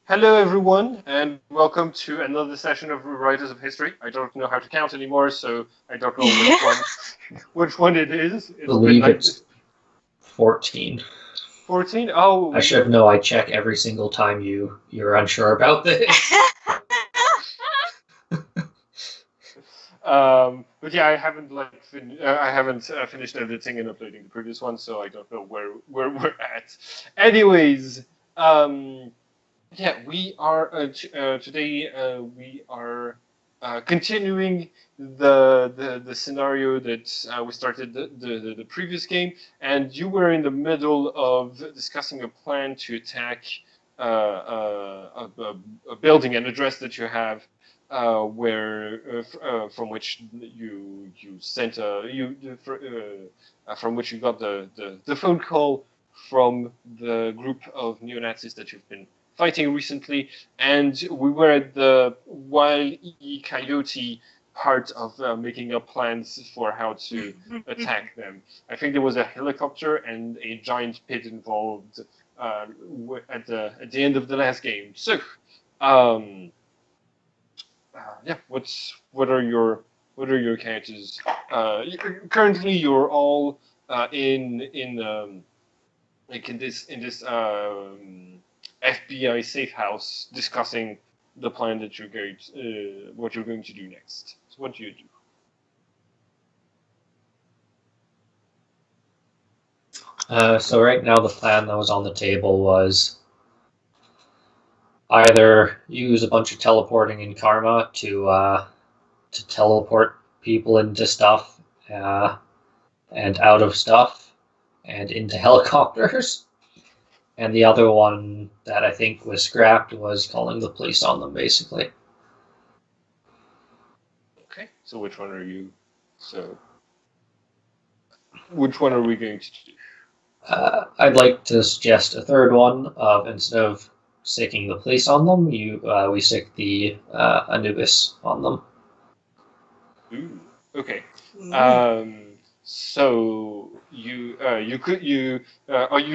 Hello, everyone, and welcome to another session of Writers of History. I don't know how to count anymore, so I don't know which one it is. It's been Believe like it's 14. 14. Oh, I should know. I check every single time you're unsure about this. but yeah, I haven't I haven't finished editing and uploading the previous one, so I don't know where we're at. Anyways, um, yeah, we are today. We are continuing the scenario that we started the previous game, and you were in the middle of discussing a plan to attack a building, an address that you have, from which you sent from which you got the phone call from the group of neo-Nazis that you've been fighting recently, and we were at the Wild E Coyote part of making up plans for how to attack them. I think there was a helicopter and a giant pit involved at the end of the last game. So, um, yeah, what are your characters? Currently, you're all in like in this FBI safe house discussing the plan that you're going what you're going to do next. So what do you do? So right now the plan that was on the table was either use a bunch of teleporting in karma to teleport people into stuff and out of stuff and into helicopters. And the other one that I think was scrapped was calling the police on them, basically. Okay. So which one are we going to do? I'd like to suggest a third one of instead of sticking the police on them, we stick the Anubis on them. Ooh. Okay. Mm. So you are you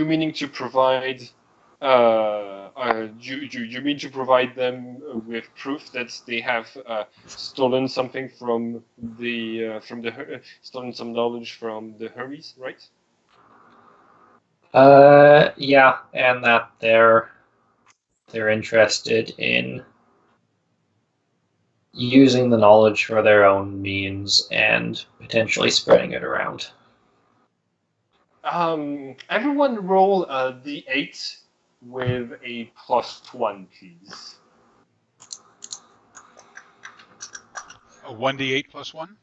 meaning to provide you mean to provide them with proof that they have stolen something from the stolen some knowledge from the Hermes, right? Yeah, and that they're interested in using the knowledge for their own means and potentially spreading it around. Everyone roll a d8 with a +1, please. A 1d8 plus 1?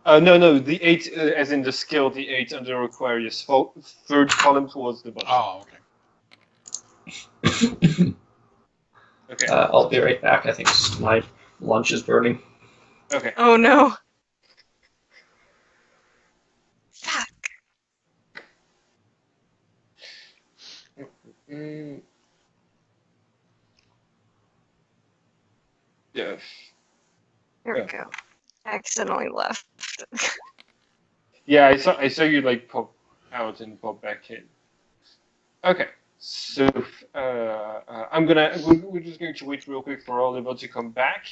No, the 8, as in the skill, the 8 under Aquarius. Third column towards the bottom. Oh, okay. Okay. I'll be right back. I think my lunch is burning. Okay. Oh no. Fuck. Mm, yeah. Here we go. Accidentally left. Yeah, I saw you like pop out and pop back in. Okay. So we're just going to wait real quick for Oliver to come back,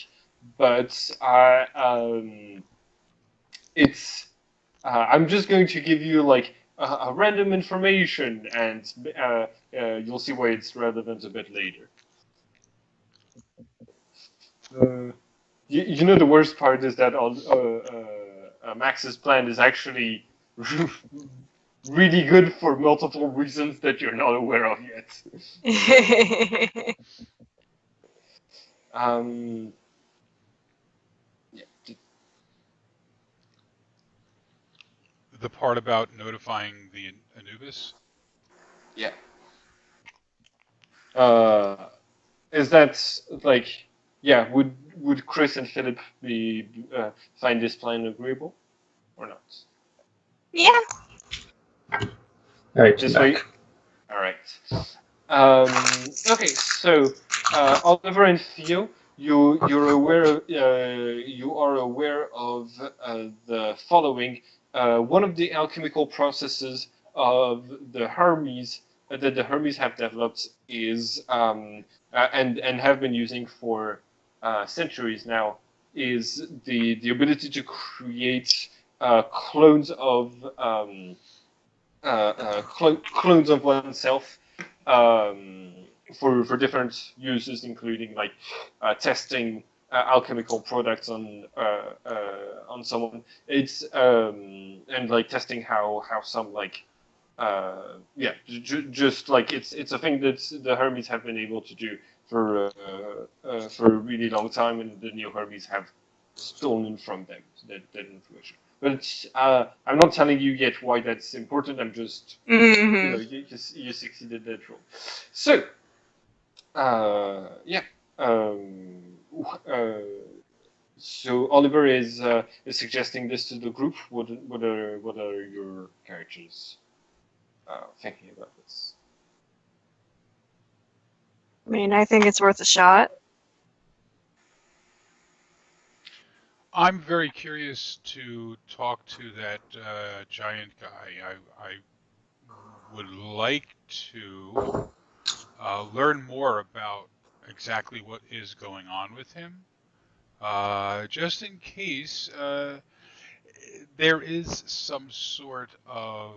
but it's I'm just going to give you like a random information, and you'll see why it's relevant a bit later. You know the worst part is that Max's plan is actually really good for multiple reasons that you're not aware of yet. Yeah. the part about notifying the Anubis? Yeah. Is that like, yeah? Would Chris and Philip be find this plan agreeable, or not? Yeah. All right, This back. way. All right. Okay, so Oliver and Theo, you are aware of the following. One of the alchemical processes of the Hermes that the Hermes have developed is and have been using for centuries now is the ability to create clones of clones of oneself for different uses, including like testing alchemical products on someone. It's and like testing how some like just like it's a thing that the Hermes have been able to do for a really long time, and the Neo Hermes have stolen from them that information. But it's, I'm not telling you yet why that's important. I'm just you succeeded that role. So yeah. So Oliver is suggesting this to the group. What are your characters thinking about this? I mean, I think it's worth a shot. I'm very curious to talk to that giant guy. I would like to learn more about exactly what is going on with him, just in case there is some sort of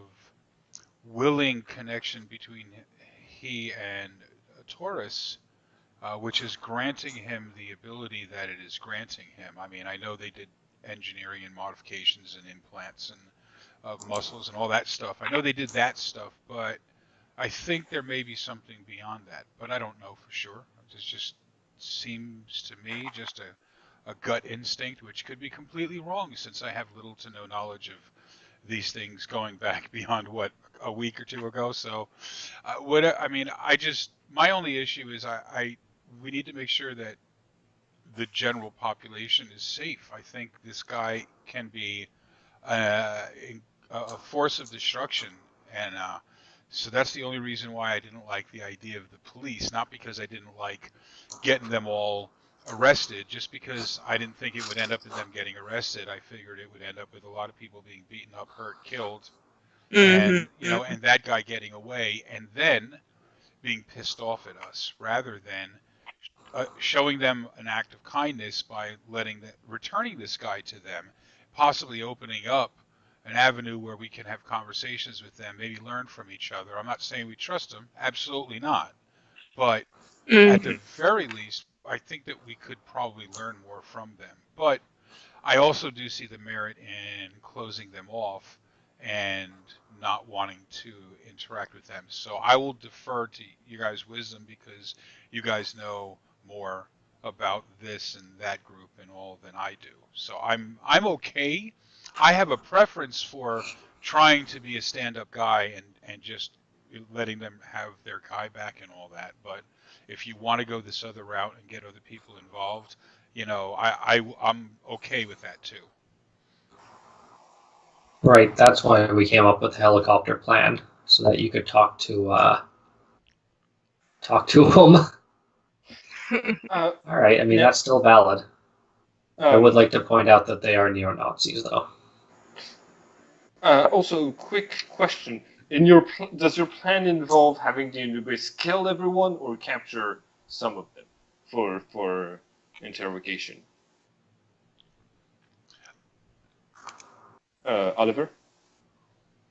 willing connection between he and Taurus, which is granting him the ability that it is granting him. I mean, I know they did engineering and modifications and implants and of muscles and all that stuff. I know they did that stuff, but I think there may be something beyond that, but I don't know for sure. It just seems to me just a gut instinct, which could be completely wrong since I have little to no knowledge of these things going back beyond what a week or two ago. So, my only issue is we need to make sure that the general population is safe. I think this guy can be a force of destruction, and so that's the only reason why I didn't like the idea of the police. Not because I didn't like getting them all arrested, just because I didn't think it would end up in them getting arrested. I figured it would end up with a lot of people being beaten up, hurt, killed, and and that guy getting away, and then being pissed off at us, rather than showing them an act of kindness by returning this guy to them, possibly opening up an avenue where we can have conversations with them, maybe learn from each other. I'm not saying we trust them, absolutely not, but at the very least, I think that we could probably learn more from them. But I also do see the merit in closing them off and not wanting to interact with them. So I will defer to you guys' wisdom, because you guys know more about this and that group and all than I do. So I'm okay. I have a preference for trying to be a stand-up guy and just letting them have their guy back and all that. But if you want to go this other route and get other people involved, I'm okay with that too. Right, that's why we came up with the helicopter plan, so that you could talk to them. All right, I mean, that's still valid. I would like to point out that they are neo-Nazis, though. Also, quick question: does your plan involve having the Anubis kill everyone or capture some of them for interrogation? Oliver?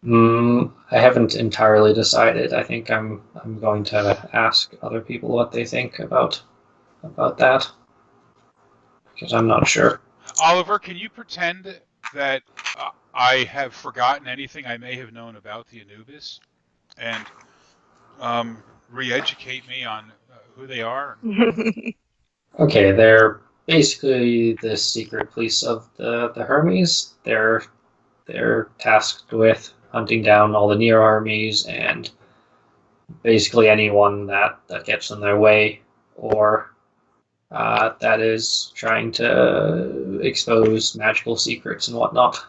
I haven't entirely decided. I think I'm going to ask other people what they think about that, because I'm not sure. Oliver, can you pretend that I have forgotten anything I may have known about the Anubis, and re-educate me on who they are? Okay, they're basically the secret police of the Hermes. They're tasked with hunting down all the Neo armies and basically anyone that gets in their way, or that is trying to expose magical secrets and whatnot.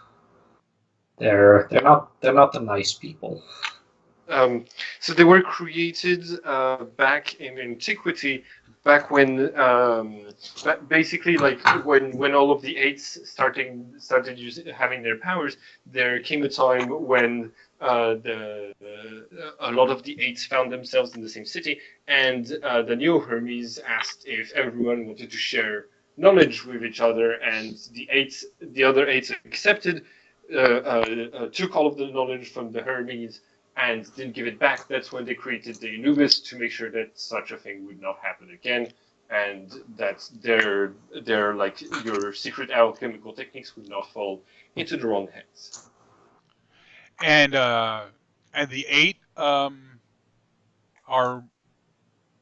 They're not the nice people. So they were created back in antiquity, back when basically like when all of the eights started having their powers. There came a time when a lot of the eights found themselves in the same city, and the new Hermes asked if everyone wanted to share knowledge with each other, and the other eights accepted, took all of the knowledge from the Hermes and didn't give it back. That's when they created the Anubis to make sure that such a thing would not happen again, and that their like your secret alchemical techniques would not fall into the wrong hands. And the 8 are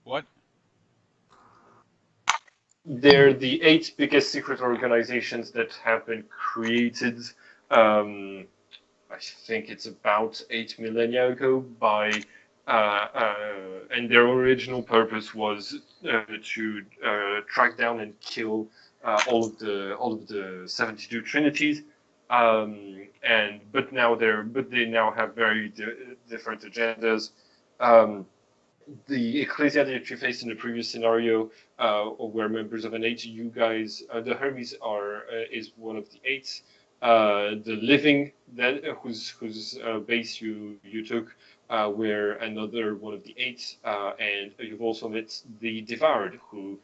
what? They're the eight biggest secret organizations that have been created. I think it's about 8 millennia ago by, and their original purpose was to track down and kill all of the 72 trinities. But they now have very different agendas. The ecclesia that you faced in the previous scenario were members of an eight. You guys, the Hermes is one of the eights. The living that whose base you took were another one of the eights, and you've also met the devoured who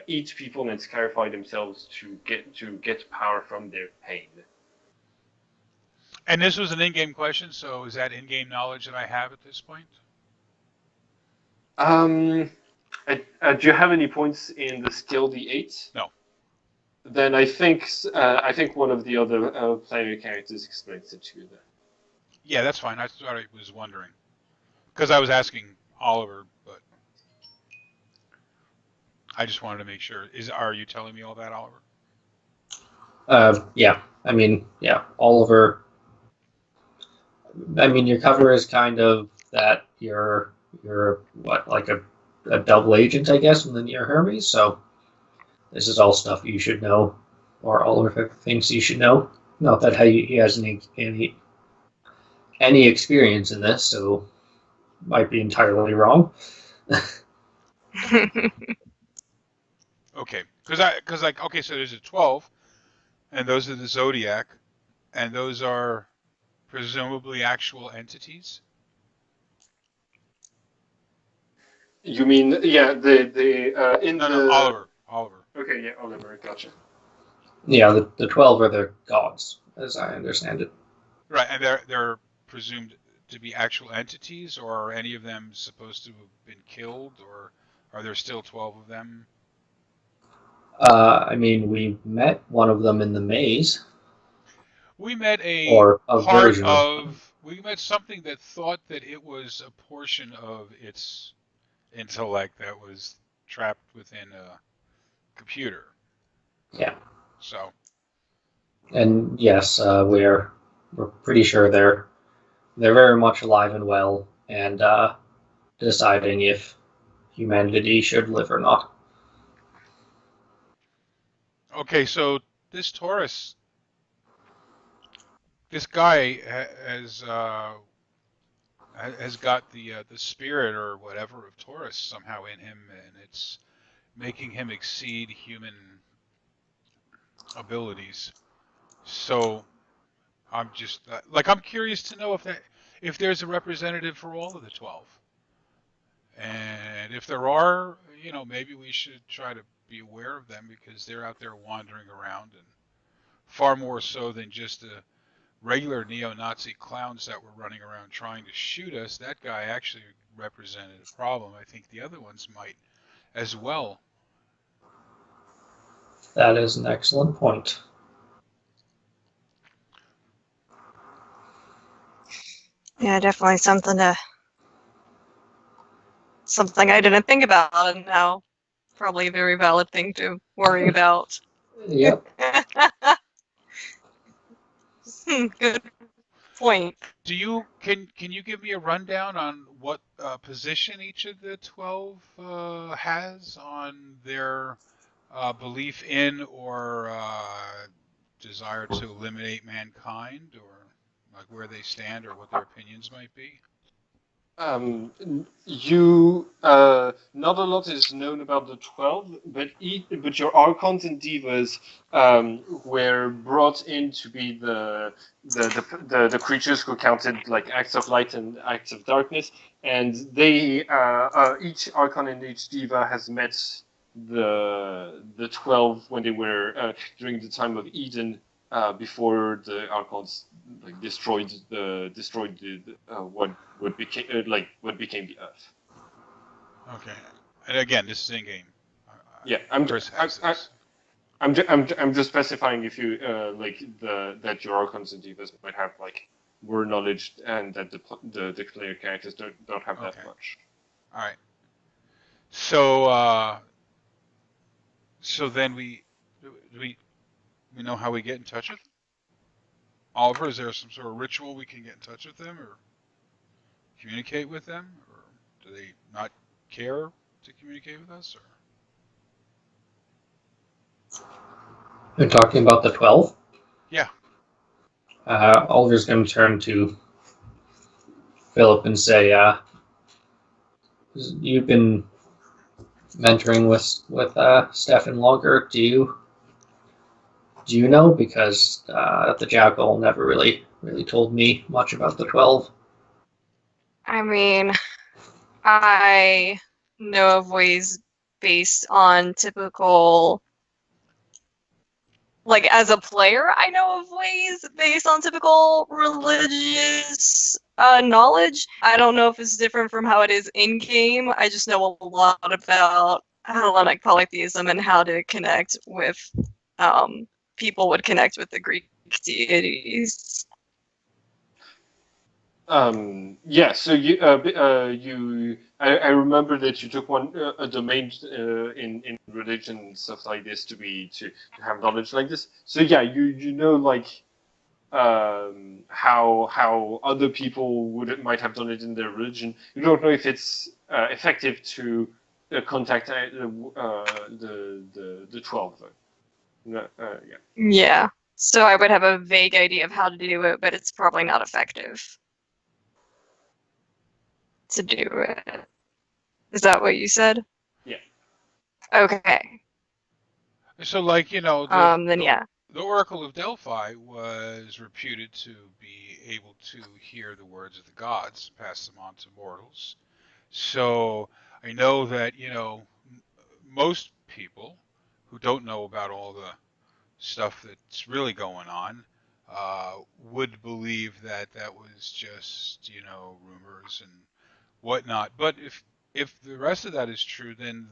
eat people and scarify themselves to get power from their pain. And this was an in-game question, so is that in-game knowledge that I have at this point? Do you have any points in the skill D8? No. Then I think one of the other player characters explains it to you then. Yeah, that's fine. I thought I was wondering. Because I was asking Oliver, but I just wanted to make sure. Are you telling me all that, Oliver? Yeah. I mean, yeah, Oliver. I mean, your cover is kind of that you're what, like a double agent, I guess, and then you're Hermes. So this is all stuff you should know, or Oliver thinks you should know. Not that he has any experience in this, so might be entirely wrong. Okay, okay, so there's a 12, and those are the Zodiac, and those are presumably actual entities. You mean Oliver. Okay, yeah, Oliver, gotcha. Yeah, the 12 are the gods, as I understand it. Right, and they're presumed to be actual entities, or are any of them supposed to have been killed, or are there still 12 of them? I mean, we met one of them in the maze. We met we met something that thought that it was a portion of its intellect that was trapped within a computer. Yeah. So. And yes, we're pretty sure they're very much alive and well, and deciding if humanity should live or not. Okay, so this Taurus, this guy has got the spirit or whatever of Taurus somehow in him, and it's making him exceed human abilities. So I'm just I'm curious to know if there's a representative for all of the 12, and if there are, maybe we should try to be aware of them because they're out there wandering around, and far more so than just the regular neo-Nazi clowns that were running around trying to shoot us. That guy actually represented a problem. I think the other ones might as well. That is an excellent point. Yeah, definitely something I didn't think about, and now probably a very valid thing to worry about. Yep. Good point. Can you give me a rundown on what position each of the 12 has on their belief in or desire to eliminate mankind, or like where they stand or what their opinions might be? Not a lot is known about the 12, but your archons and divas were brought in to be the creatures who counted like acts of light and acts of darkness, and they each archon and each diva has met the 12 when they were during the time of Eden, before the archons like destroyed the what became what became the Earth. Okay. And again, this is in game. Yeah, I'm just specifying if you that your archons and divas might have like more knowledge, and that the player characters don't have that Okay. much. All right. So so then we know how we get in touch with them? Oliver, is there some sort of ritual we can get in touch with them or communicate with them, or do they not care to communicate with us? Or You're talking about the 12? yeah. Oliver's going to turn to Philip and say, you've been mentoring with Stefan longer. Do you know? Because the Jackal never really told me much about the 12. I mean, I know of ways based on typical, like as a player, I know of ways based on typical religious knowledge. I don't know if it's different from how it is in game. I just know a lot about Hellenic polytheism and how to connect with people would connect with the Greek deities. Yeah, so I remember that you took a domain in religion and stuff like this to have knowledge like this. So yeah, you know like how other people might have done it in their religion. You don't know if it's effective to contact the 12 though. No, yeah. Yeah. So I would have a vague idea of how to do it, but it's probably not effective to do it. Is that what you said? Yeah. Okay. So like, Then yeah. the Oracle of Delphi was reputed to be able to hear the words of the gods, pass them on to mortals. So I know that, most people who don't know about all the stuff that's really going on would believe that that was just, rumors and whatnot. But if the rest of that is true, then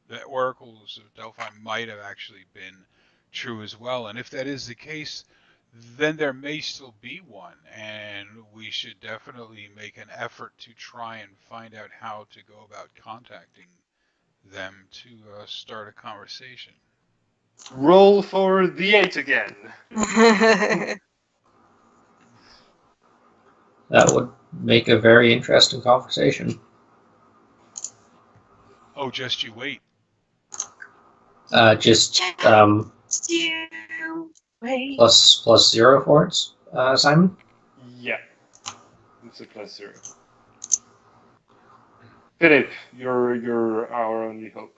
the oracles of Delphi might have actually been true as well. And if that is the case, then there may still be one, and we should definitely make an effort to try and find out how to go about contacting them to start a conversation. Roll for the 8 again. That would make a very interesting conversation. Oh, just you wait. Just You wait. plus 0 for it, Simon? Yeah. It's a +0. Philip, you're our only hope.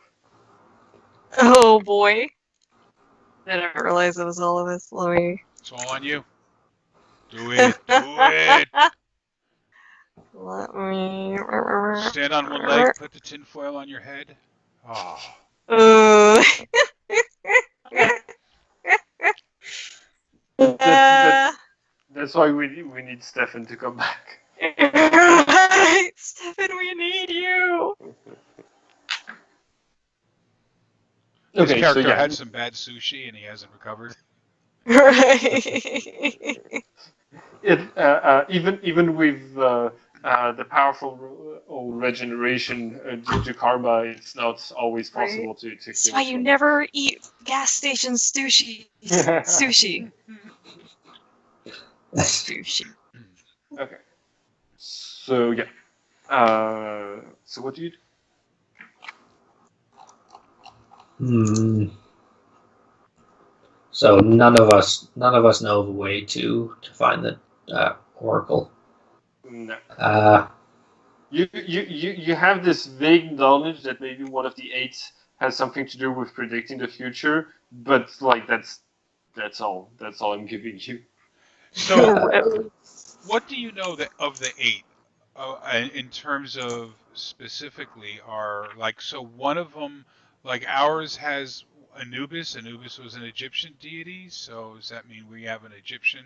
Oh boy. I didn't realize it was all of us. Let me. It's all on you. Do it. Do it. Let me. Stand on one leg, put the tinfoil on your head. Oh. That's why we need Stefan to come back. Right, Stefan, we need you. His Okay, character so yeah. had some bad sushi and he hasn't recovered. Right. Even with the powerful regeneration due to karma, it's not always possible to That's kill why you someone. never eat gas station sushi. Sushi. Sushi. Okay. So yeah. So what do you do? So none of us know of a way to find the Oracle. No. you have this vague knowledge that maybe one of the eight has something to do with predicting the future, but like that's all. That's all I'm giving you. So, Really? what do you know that of the eight, in terms of specifically are like so one of them like ours has Anubis. Anubis was an Egyptian deity, so does that mean we have an Egyptian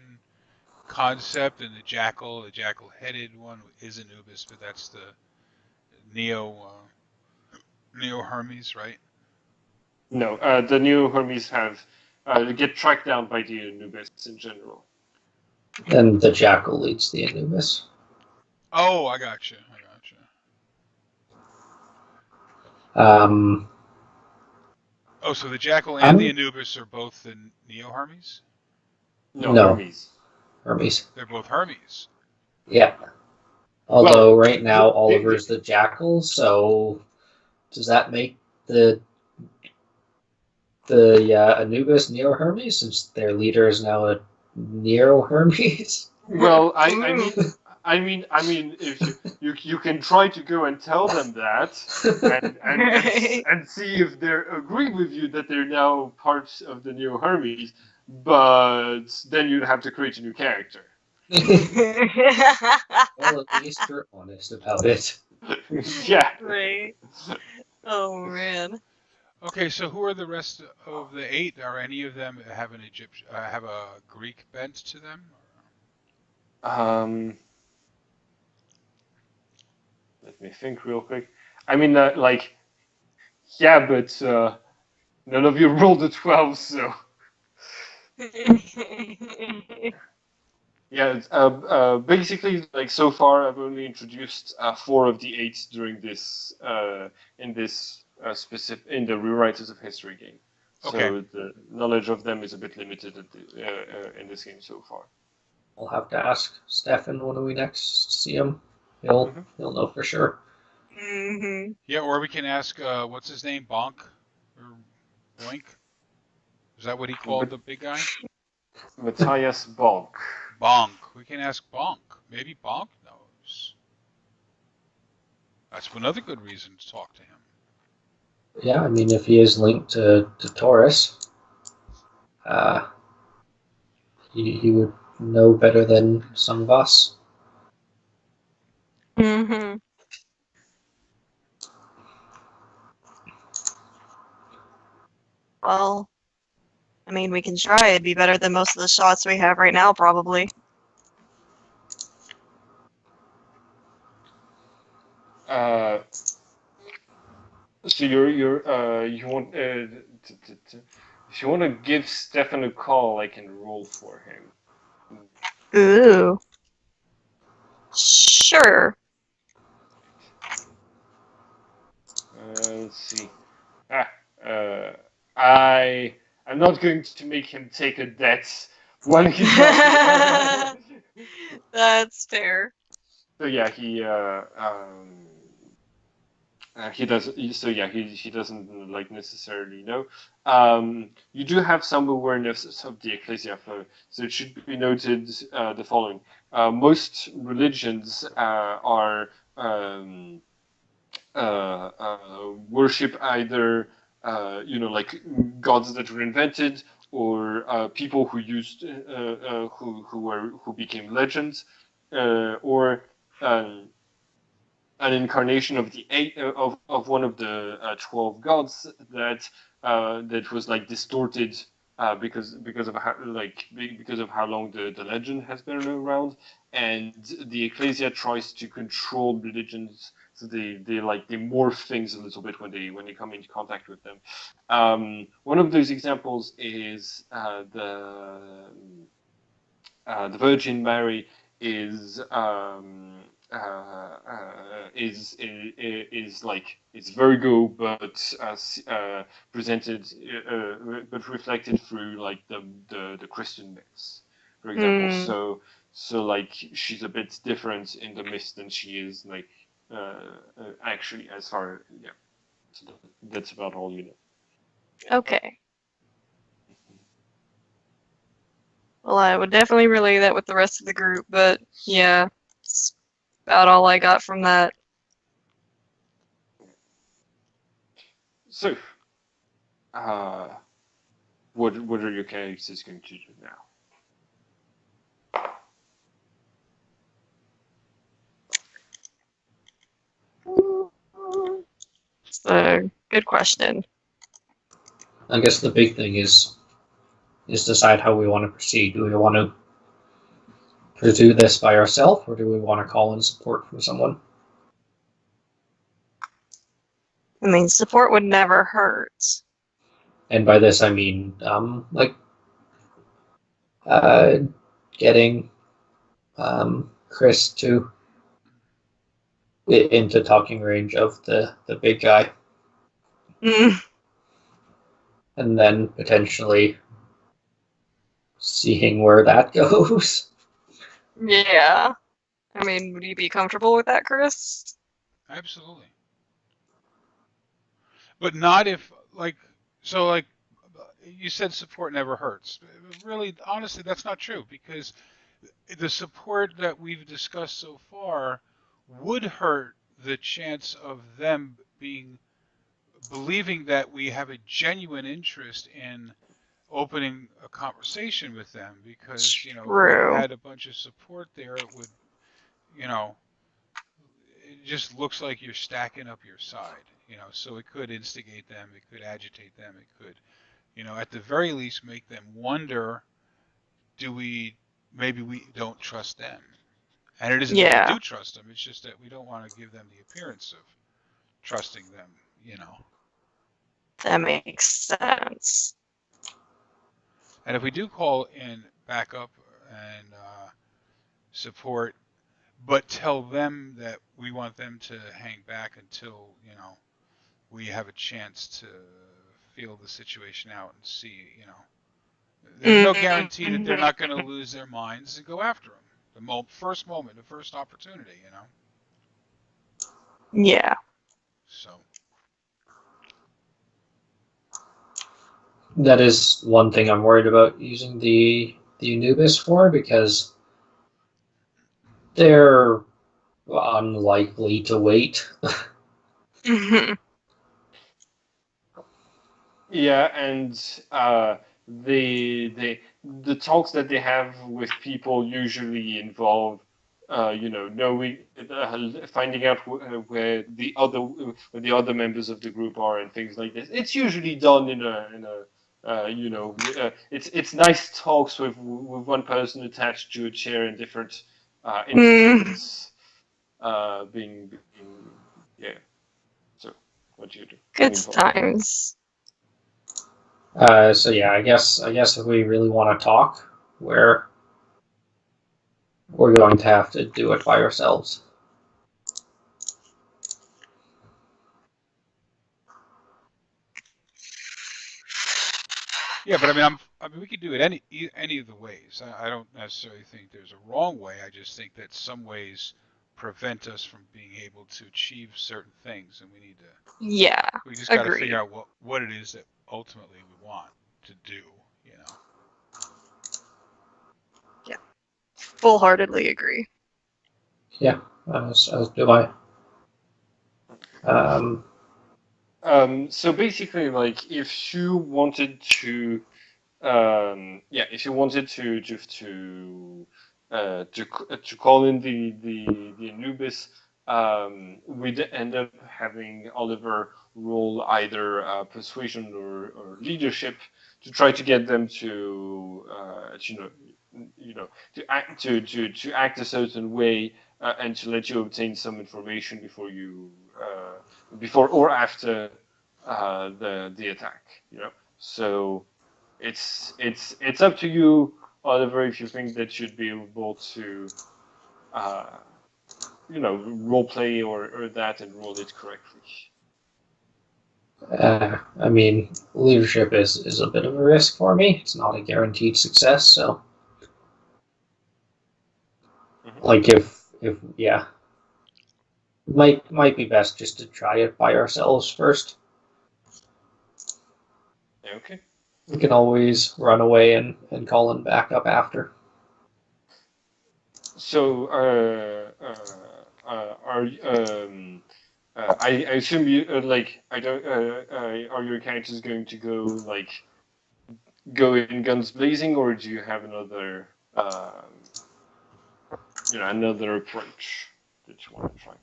concept? And the jackal-headed one is Anubis, but that's the Neo Hermes, right? No, the new Hermes have get tracked down by the Anubis in general. And the jackal leads the Anubis. Oh, I got you. Um, Oh, so the jackal and the I'm Anubis are both the Neo Hermes? No, no Hermes. Hermes. They're both Hermes. Yeah. Well, Although right now the Oliver's the jackal, so does that make the Anubis Neo Hermes since their leader is now a Neo Hermes? well, Mm. I mean, if you can try to go and tell them that, Right. and see if they agree with you that they're now part of the new Hermes, but then you'd have to create a new character. Well, at least you're honest about it. Yeah. Right. Oh man. Okay, so who are the rest of the eight? Are any of them have an Egyptian, have a Greek bent to them? Um, Let me think real quick. I mean, like, yeah, but none of you rolled a 12, so yeah. Basically, like so far, I've only introduced four of the eight during this in this specific in the rewriters of history game. Okay, So the knowledge of them is a bit limited at in this game so far. I'll have to ask Stefan when we next see him. He'll Mhm. he'll know for sure. Hmm. yeah, or we can ask, what's his name, Bonk or Boink? Is that what he called But the big guy? Matthias Bonk. Bonk. We can ask Bonk. Maybe Bonk knows. That's another good reason to talk to him. Yeah, I mean if he is linked to Taurus, he would know better than some of us. Hmm. Well, I mean, we can try. It'd be better than most of the shots we have right now, probably. Uh, so you want if you want to give Stefan a call, I can roll for him. Ooh. Sure. Let's see. Ah, uh, I'm not going to make him take a debt while he's not here. That's fair. So yeah, he does. So yeah, he doesn't like necessarily know. You do have some awareness of the ecclesia flow, so it should be noted the following: most religions are worship either like gods that were invented or people who used who became legends or um, an incarnation of the eight of one of the 12 gods that was like distorted because of how long the legend has been around, and the ecclesia tries to control religions, so they morph things a little bit when they come into contact with them. One of those examples is the Virgin Mary is like it's Virgo, but presented, but reflected through like the Christian myths, for example. Hmm. So like she's a bit different in the myths than she is like actually as far yeah. So that's about all you know. Okay. Well, I would definitely relay that with the rest of the group, but yeah, it's about all I got from that. So, uh, what are your characters going to do now? It's a good question. I guess the big thing is decide how we want to proceed. Do we want to pursue this by ourselves, or do we want to call in support from someone? I mean, support would never hurt. And by this I mean, uh, getting Chris to into talking range of the big guy, Mm, and then potentially seeing where that goes. yeah. I mean, would you be comfortable with that, Chris? Absolutely. But not if, like, so, like, you said support never hurts. Really, honestly, that's not true, because the support that we've discussed so far would hurt the chance of them believing that we have a genuine interest in opening a conversation with them, because, if we True. had a bunch of support there, it would, you know, it just looks like you're stacking up your side, so it could instigate them, it could agitate them, it could, at the very least make them wonder, maybe we don't trust them. And it isn't that we Yeah, do trust them, it's just that we don't want to give them the appearance of trusting them. that makes sense. And if we do call in backup and support, but tell them that we want them to hang back until, we have a chance to feel the situation out and see, there's no guarantee that they're not going to lose their minds and go after them. The first moment, the first opportunity. Yeah. So, That is one thing I'm worried about using the Anubis for, because they're unlikely to wait. Yeah, and the talks that they have with people usually involve, knowing, finding out where the other members of the group are and things like this. It's usually done in a it's nice talks with one person attached to a chair in different instruments, being yeah. So what do you do? Good Moving forward. times. So yeah, I guess if we really want to talk, we're going to have to do it by ourselves. yeah, but I mean, we could do it any of the ways. I don't necessarily think there's a wrong way. I just think that some ways prevent us from being able to achieve certain things, and Yeah, we just got to agreed. figure out what it is that ultimately we want to do. Yeah, full-heartedly agree. Yeah, as do I. So basically, like, if you wanted to, if you wanted to just to call in the Anubis, we'd end up having Oliver roll either persuasion or leadership to try to get them to act a certain way, and to let you obtain some information before or after the attack. So it's up to you, Oliver, if you think that you'd be able to role play or that and roll it correctly. I mean, leadership is a bit of a risk for me. It's not a guaranteed success, so like if yeah, might be best just to try it by ourselves first. Okay. We can always run away and call in backup after. So I assume you like I don't. Are your characters going to go in guns blazing, or do you have another approach that you want to try?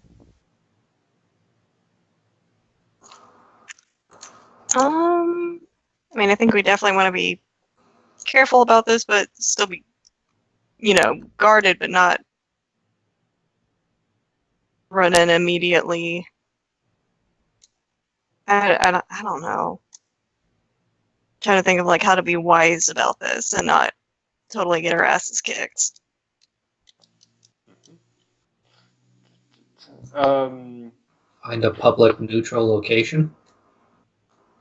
I mean, I think we definitely want to be careful about this, but still be, guarded, but not run in immediately. I don't know. Trying to think of like how to be wise about this and not totally get our asses kicked. Um, Find a public neutral location.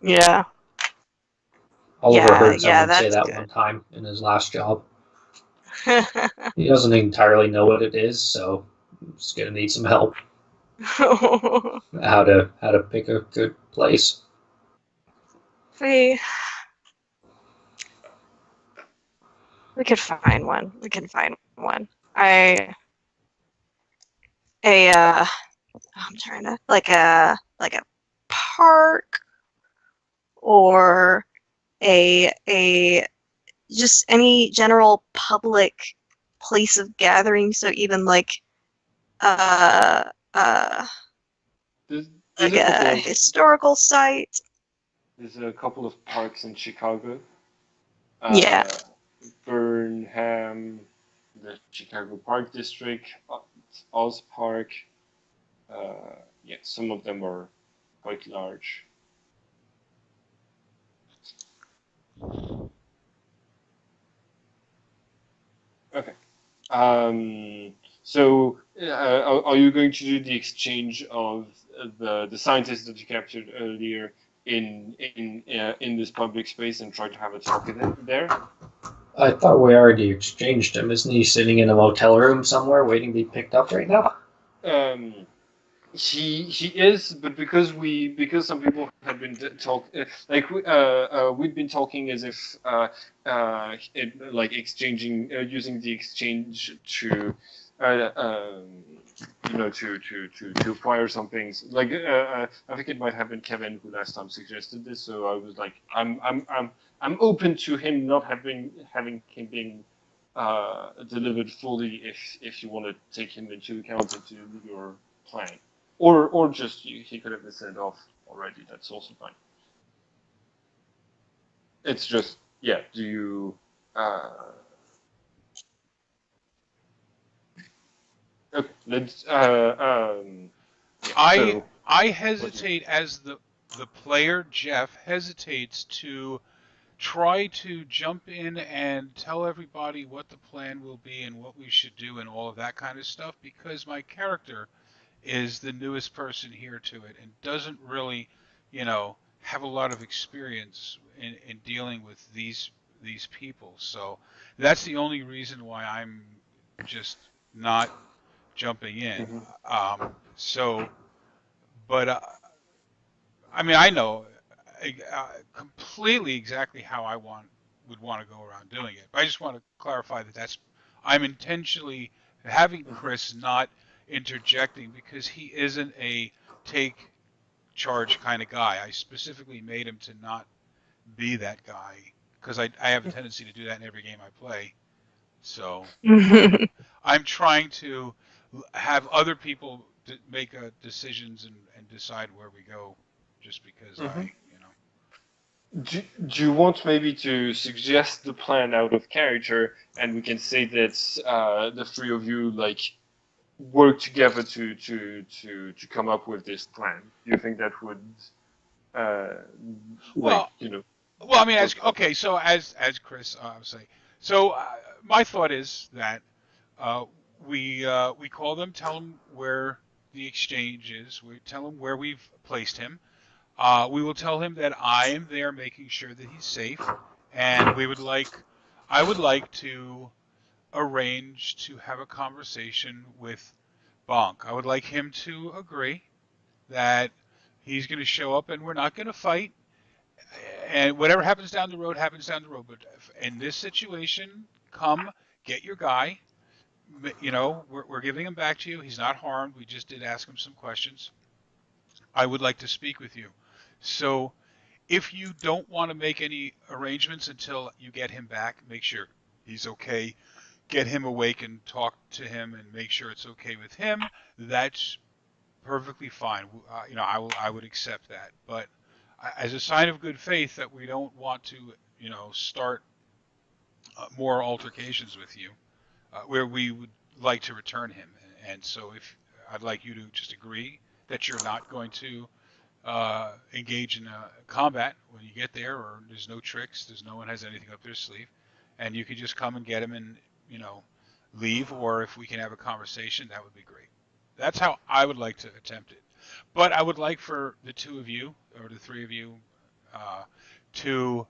Yeah. Oliver heard Yeah, someone say that's that good. one time in his last job. He doesn't entirely know what it is, so he's gonna need some help. How to pick a good place. we we could find one. We can find one. I'm trying to like a park or a just any general public place of gathering. So even uh uh there's, there's like a couple a of historical site. there's a couple of parks in Chicago. Yeah. Burnham, the Chicago Park District, Oz Park. Yeah, some of them are quite large. Okay. So, are you going to do the exchange of the scientists that you captured earlier in this public space and try to have a talk with him there? I thought we already exchanged him. Isn't he sitting in a motel room somewhere waiting to be picked up right now? He is, but because some people have been we've been talking as if like exchanging using the exchange to uh, um, to acquire some things. I think it might have been Kevin who last time suggested this, so I was like I'm open to him not having him being delivered fully if you want to take him into account into your plan. Or just he could have been sent off already. That's also fine. It's just yeah. Do you? Okay. Let's. Yeah. I So I hesitate as the player. Jeff hesitates to try to jump in and tell everybody what the plan will be and what we should do and all of that kind of stuff because my character is the newest person here to it and doesn't really, have a lot of experience in dealing with these people. So that's the only reason why I'm just not jumping in. mhm. So, but I mean, I know completely exactly how I would want to go around doing it. But I just want to clarify that I'm intentionally having Mhm. Chris not interjecting because he isn't a take charge kind of guy. I specifically made him to not be that guy because I have a tendency to do that in every game I play. So I'm trying to have other people make decisions and decide where we go, just because Mhm. you know. Do you want maybe to suggest the plan out of character, and we can say that the three of you work together to come up with this plan? Do you think that would uh, like Well, you know well, I mean, work as well? okay, so as Chris would say, so my thought is that uh, we call them, tell them where the exchange is, we tell them where we've placed him. We will tell him that I am there making sure that he's safe, and I would like to arrange to have a conversation with Bonk. I would like him to agree that he's going to show up and we're not going to fight. And whatever happens down the road happens down the road. But in this situation, come get your guy. We're giving him back to you. He's not harmed. We just did ask him some questions. I would like to speak with you. So if you don't want to make any arrangements until you get him back, make sure he's okay. Get him awake and talk to him and make sure it's okay with him. That's perfectly fine. I would accept that. But as a sign of good faith that we don't want to, start more altercations with you, where we would like to return him. And so if I'd like you to just agree that you're not going to engage in combat when you get there, or there's no tricks, no one has anything up their sleeve, and you can just come and get him and, leave, or if we can have a conversation, that would be great. That's how I would like to attempt it. But I would like for the two of you, or the three of you, to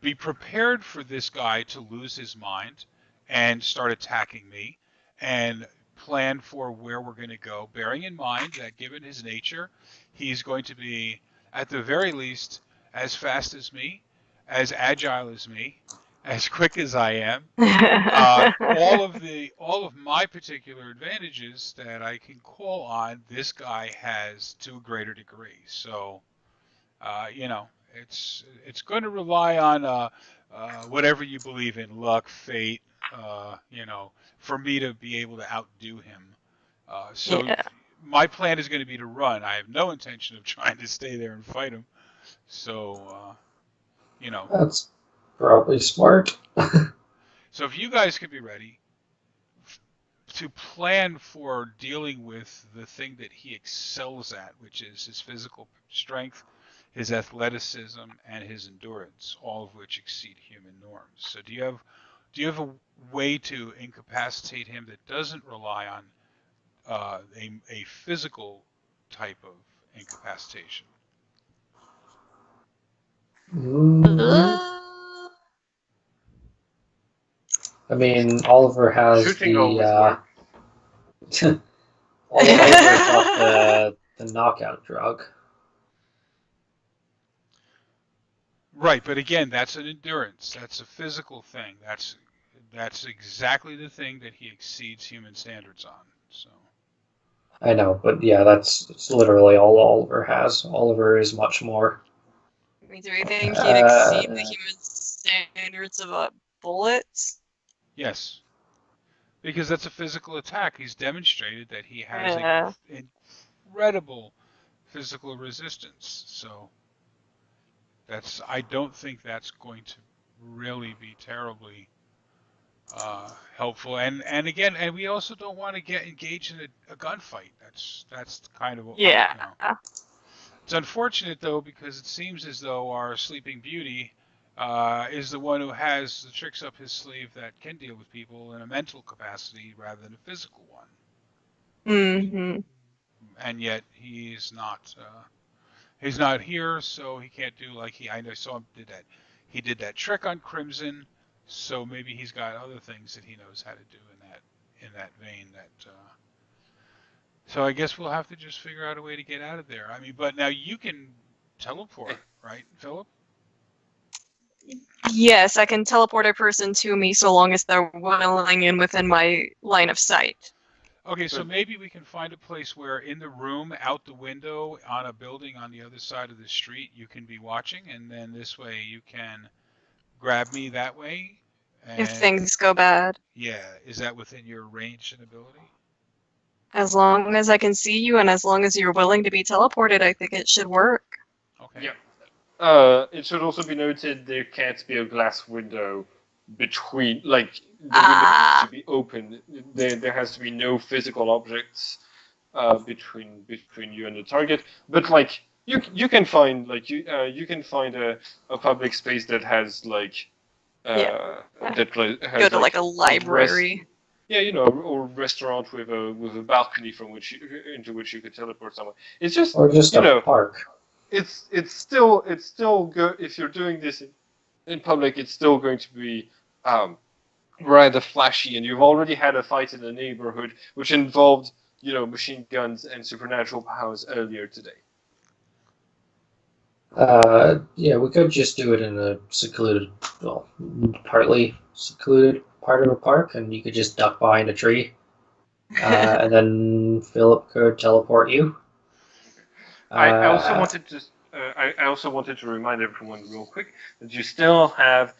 be prepared for this guy to lose his mind and start attacking me, and plan for where we're going to go, bearing in mind that given his nature, he's going to be, at the very least, as fast as me, as agile as me, as quick as I am. All of my particular advantages that I can call on, this guy has to a greater degree. So, it's going to rely on whatever you believe in, luck, fate, for me to be able to outdo him. Yeah. My plan is going to be to run. I have no intention of trying to stay there and fight him. So, That's probably smart. So if you guys could be ready to plan for dealing with the thing that he excels at, which is his physical strength, his athleticism, and his endurance, all of which exceed human norms. So do you have a way to incapacitate him that doesn't rely on a physical type of incapacitation? I mean, Oliver has Shooting always works. Oliver's got the knockout drug. Right, but again, that's an endurance. That's a physical thing. That's exactly the thing that he exceeds human standards on. So. I know, but yeah, it's literally all Oliver has. Oliver is much more. I mean, do we think he'd exceed the human standards of bullets? Yes. Because that's a physical attack. He's demonstrated that he has incredible physical resistance. So I don't think that's going to really be terribly helpful. And again, we also don't want to get engaged in a gunfight. That's kind of what It's unfortunate though, because it seems as though our Sleeping Beauty is the one who has the tricks up his sleeve that can deal with people in a mental capacity rather than a physical one. Mm-hmm. And yet he's not here, so he can't do I saw him did that. He did that trick on Crimson, so maybe he's got other things that he knows how to do in that vein. So I guess we'll have to just figure out a way to get out of there. I mean, but now you can teleport, right, Philip? Yes, I can teleport a person to me so long as they're willing and within my line of sight. Okay, so maybe we can find a place where in the room, out the window, on a building on the other side of the street, you can be watching, and then this way you can grab me that way. If things go bad. Yeah, is that within your range and ability? As long as I can see you and as long as you're willing to be teleported, I think it should work. Okay. Yeah. It should also be noted there can't be a glass window between, the window needs to be open. There has to be no physical objects between you and the target. But you can find you can find a public space that has that has go to a library. Or restaurant with a balcony into which you could teleport somewhere. It's just or just a park. It's still good if you're doing this in public. It's still going to be rather flashy, and you've already had a fight in the neighborhood which involved machine guns and supernatural powers earlier today. Yeah, we could just do it in a partly secluded part of a park, and you could just duck behind a tree, and then Philip could teleport you. I also wanted to. I also wanted to remind everyone real quick that you still have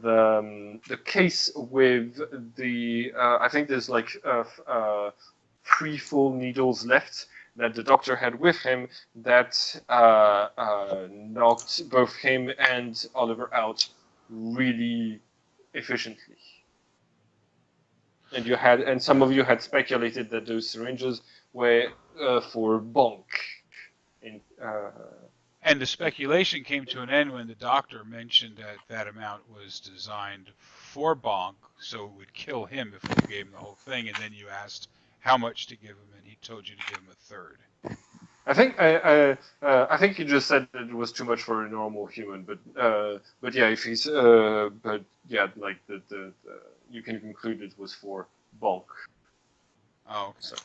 the case with the. I think there's like 3 full needles left that the doctor had with him that knocked both him and Oliver out really efficiently. And some of you had speculated that those syringes were for Bonk. And the speculation came to an end when the doctor mentioned that that amount was designed for Bonk, so it would kill him if you gave him the whole thing, and then you asked how much to give him, and he told you to give him a third. I think you just said that it was too much for a normal human, but yeah, if he's but yeah, like the you can conclude it was for Bonk. Oh, okay. So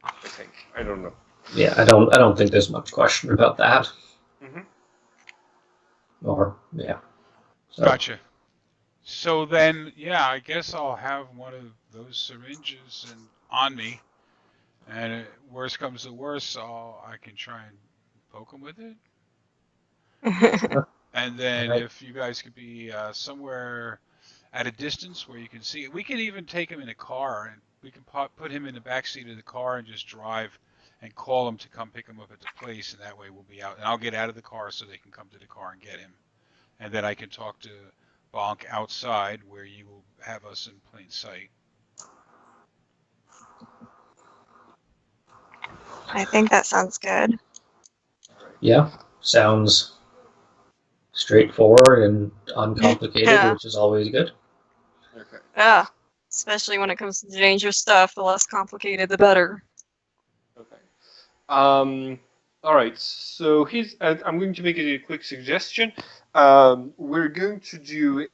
I think I don't know. Yeah, I don't think there's much question about that. Mm-hmm. Or yeah. So. Gotcha. So then, yeah, I guess I'll have one of those syringes on me, and worst comes to worst, I can try and poke him with it. And then Right. if you guys could be somewhere at a distance where you can see it, we can even take him in a car, and we can put him in the back seat of the car and just drive and call him to come pick him up at the place, and that way we'll be out. And I'll get out of the car so they can come to the car and get him. And then I can talk to Bonk outside where you will have us in plain sight. I think that sounds good. Yeah, sounds straightforward and uncomplicated, Yeah. which is always good. Okay. Yeah, especially when it comes to dangerous stuff, the less complicated, the better. Okay. All right. So I'm going to make a quick suggestion. We're going to do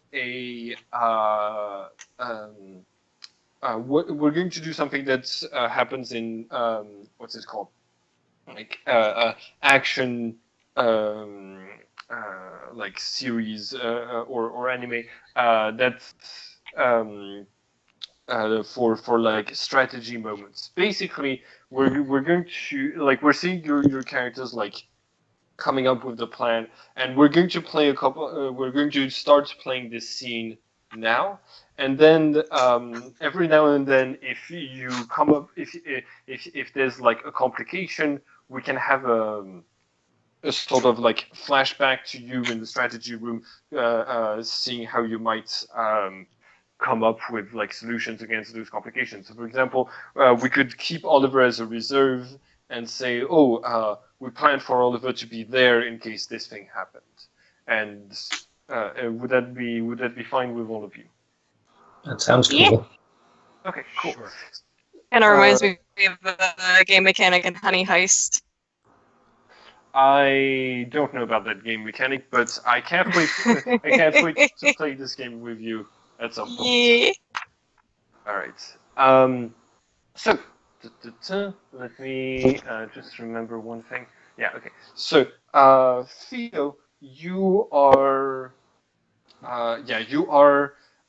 we're going to do something that happens in what's it called? Like action like series or anime that's for like strategy moments. Basically, we're going to like we're seeing your characters like coming up with the plan, and we're going to play a couple. We're going to start playing this scene now, and then every now and then, if you come up, if there's like a complication, we can have a sort of like flashback to you in the strategy room, seeing how you might come up with like solutions against those complications. So, for example, we could keep Oliver as a reserve and say, "Oh, we planned for Oliver to be there in case this thing happened." And would that be fine with all of you? That sounds cool. Yeah. Okay, cool. Sure. And it reminds me of the game mechanic in Honey Heist. I don't know about that game mechanic, but I can't wait. I can't wait to play this game with you at some point. Yeah. All right. So let me just remember one thing. Yeah. Okay. So Theo, you are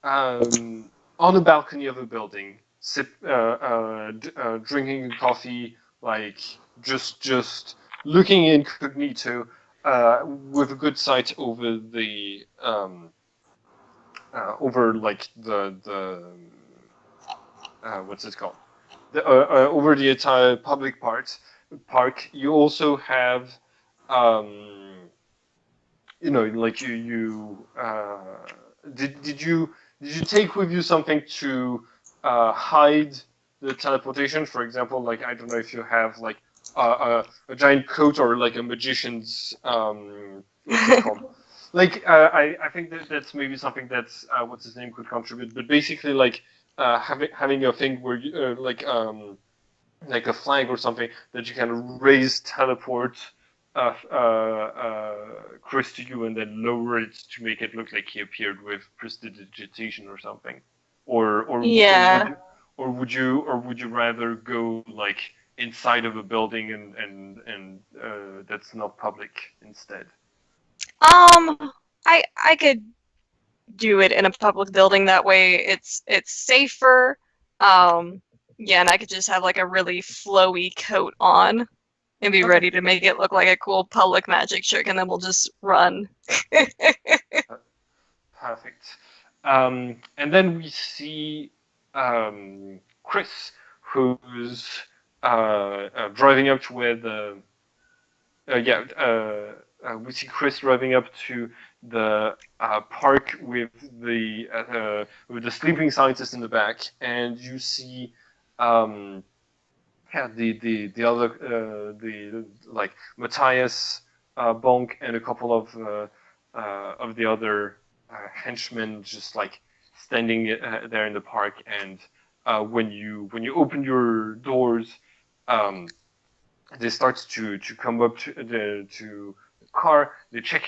on the balcony of a building, drinking coffee, like just looking incognito, with a good sight over the over like the what's it called? Over the entire public park. You also have like did you take with you something to hide the teleportation? For example, like I don't know if you have like a giant coat or like a magician's what's it called? Like I think that's maybe something that's what's his name could contribute. But basically, like having a thing where you like a flag or something that you can raise, teleport close to you and then lower it to make it look like he appeared with prestidigitation or something, or Yeah. or would you rather go like inside of a building and that's not public instead? I could do it in a public building. That way, it's safer. Yeah, and I could just have like a really flowy coat on and be Okay. ready to make it look like a cool public magic trick, and then we'll just run. Perfect. And then we see Chris, who's driving up to where the we see Chris driving up to the park with the sleeping scientist in the back, and you see the other the like Matthias, Bonk, and a couple of the other henchmen just like standing there in the park. And when you open your doors, they start to come up to the car. They check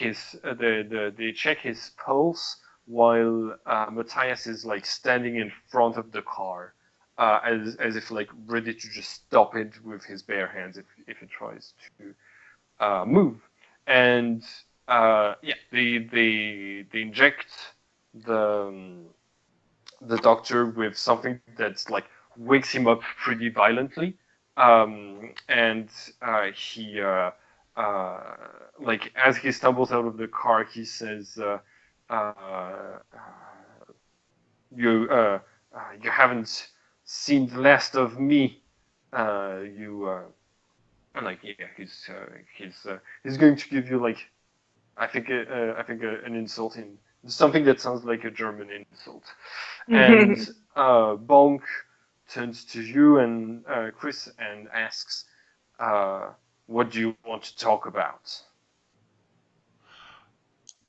his pulse while Matthias is like standing in front of the car, as if like ready to just stop it with his bare hands if it tries to move. And they inject the doctor with something that's like wakes him up pretty violently. And he like as he stumbles out of the car, he says, "You haven't seen the last of me. Like yeah, he's going to give you like I think an insult in something that sounds like a German insult." And Bonk turns to you and Chris and asks, "What do you want to talk about?"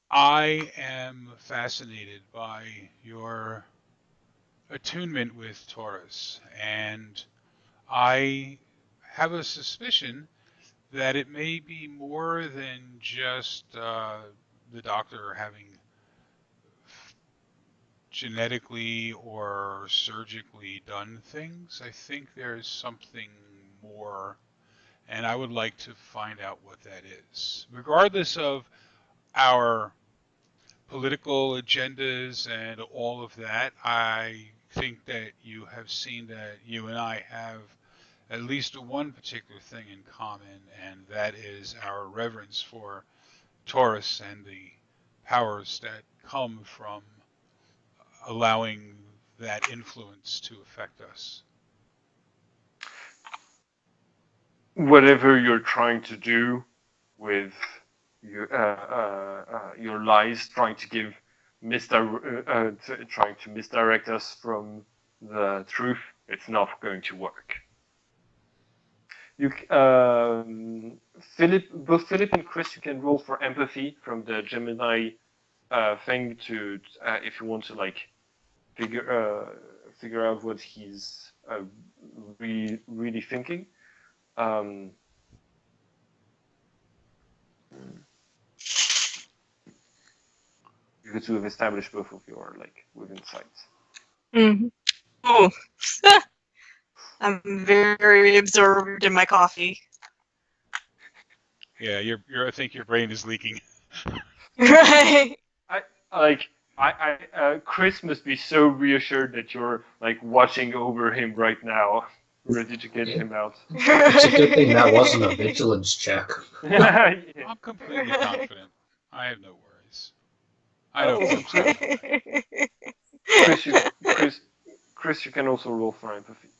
I am fascinated by your attunement with Taurus, and I have a suspicion that it may be more than just the doctor having genetically or surgically done things. I think there's something more, and I would like to find out what that is. Regardless of our political agendas and all of that, I think that you have seen that you and I have at least one particular thing in common, and that is our reverence for Taurus and the powers that come from allowing that influence to affect us. Whatever you're trying to do with your lies, trying to misdirect us from the truth, it's not going to work. Both Philip and Chris, you can roll for empathy from the Gemini thing to if you want to like figure out what he's really thinking. You two have established both of your like with insights. Mm-hmm. Oh. I'm very absorbed in my coffee. Yeah, I think your brain is leaking. Right. Chris must be so reassured that you're like watching over him right now, ready to get him out. It's a good thing that wasn't a vigilance check. Yeah. I'm completely confident. I have no worries. I know Philip's not away. Chris, you can also roll for empathy.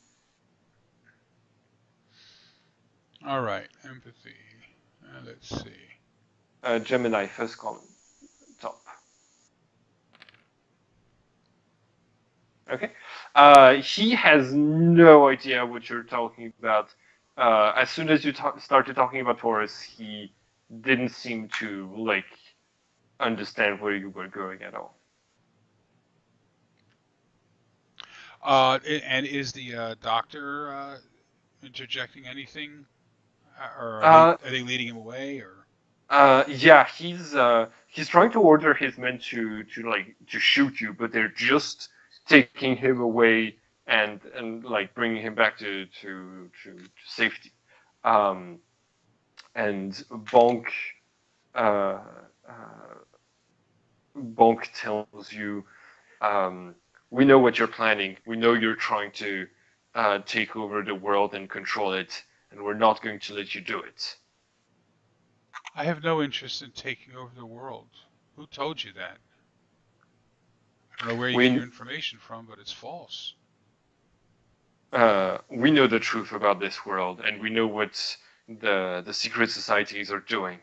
All right, empathy. Let's see. Gemini, first column, top. Okay. He has no idea what you're talking about. As soon as you started talking about Taurus, he didn't seem to like understand where you were going at all. And is the doctor interjecting anything, or are they leading him away, or? Yeah, he's trying to order his men to shoot you, but they're just taking him away and like bringing him back to safety. And Bonk uh, Bonk tells you, we know what you're planning. We know you're trying to take over the world and control it. and we're not going to let you do it. I have no interest in taking over the world. Who told you that? I don't know where you get your information from, but it's false. We know the truth about this world, and we know what the secret societies are doing.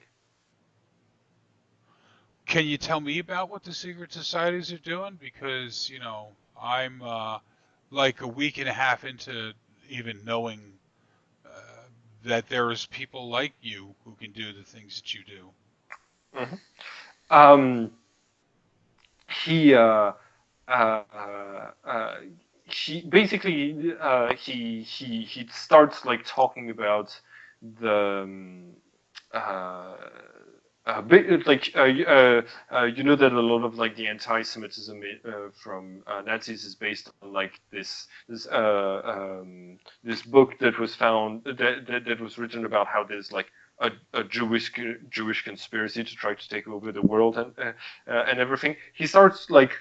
Can you tell me about what the secret societies are doing? Because, I'm like a week and a half into even knowing uh, that there's people like you who can do the things that you do. Mhm. Um, he uh, uh, he basically he starts like talking about the uh, like you know that a lot of like the anti-Semitism from Nazis is based on like this book that was found that was written about how there's like a Jewish conspiracy to try to take over the world and everything. He starts like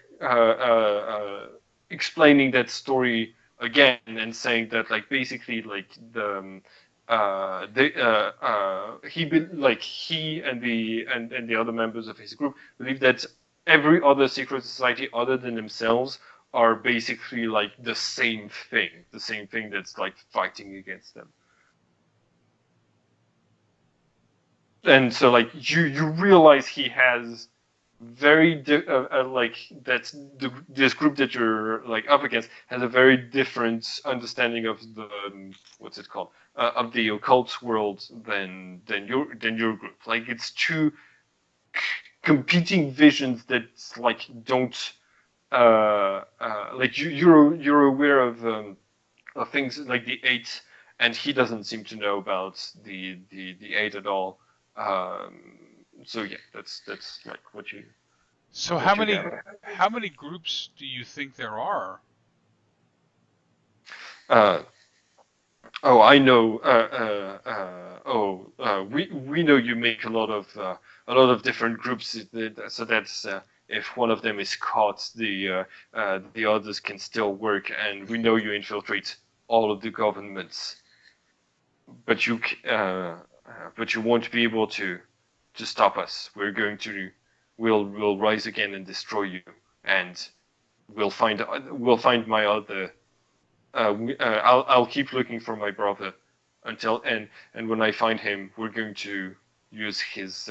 explaining that story again and saying that like basically like he and the other members of his group believe that every other secret society other than themselves are basically like the same thing that's like fighting against them. And so like you realize he has like this group that you're like up against has a very different understanding of the what's it called of the occult world than your group. Like it's two competing visions that like don't like you're aware of things like the eight, and he doesn't seem to know about the eight at all. So yeah, that's like So what how you many gather. how many groups do you think there are? Uh, oh, I know. We know you make a lot of different groups. So that's if one of them is caught, the others can still work. And we know you infiltrate all of the governments, but but you won't be able to stop us. We'll rise again and destroy you, and we'll find my other. I'll keep looking for my brother until and when I find him, we're going to use his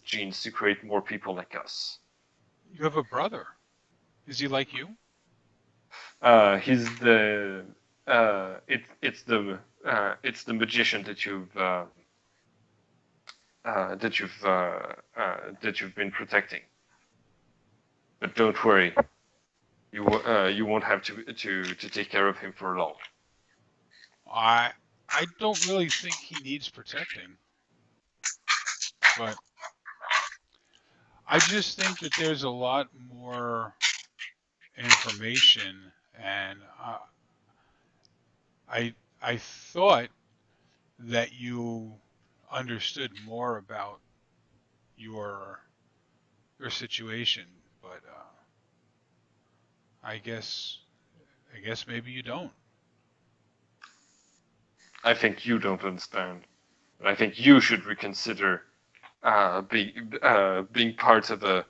genes to create more people like us. You have a brother. Is he like you? He's the it's the magician that you've been protecting. But don't worry, you won't have to take care of him for long. I I don't really think he needs protecting, but I just think that there's a lot more information, and I I thought that you understood more about your your situation, but I guess I guess maybe you don't. I think you don't understand, but I think you should reconsider being part of the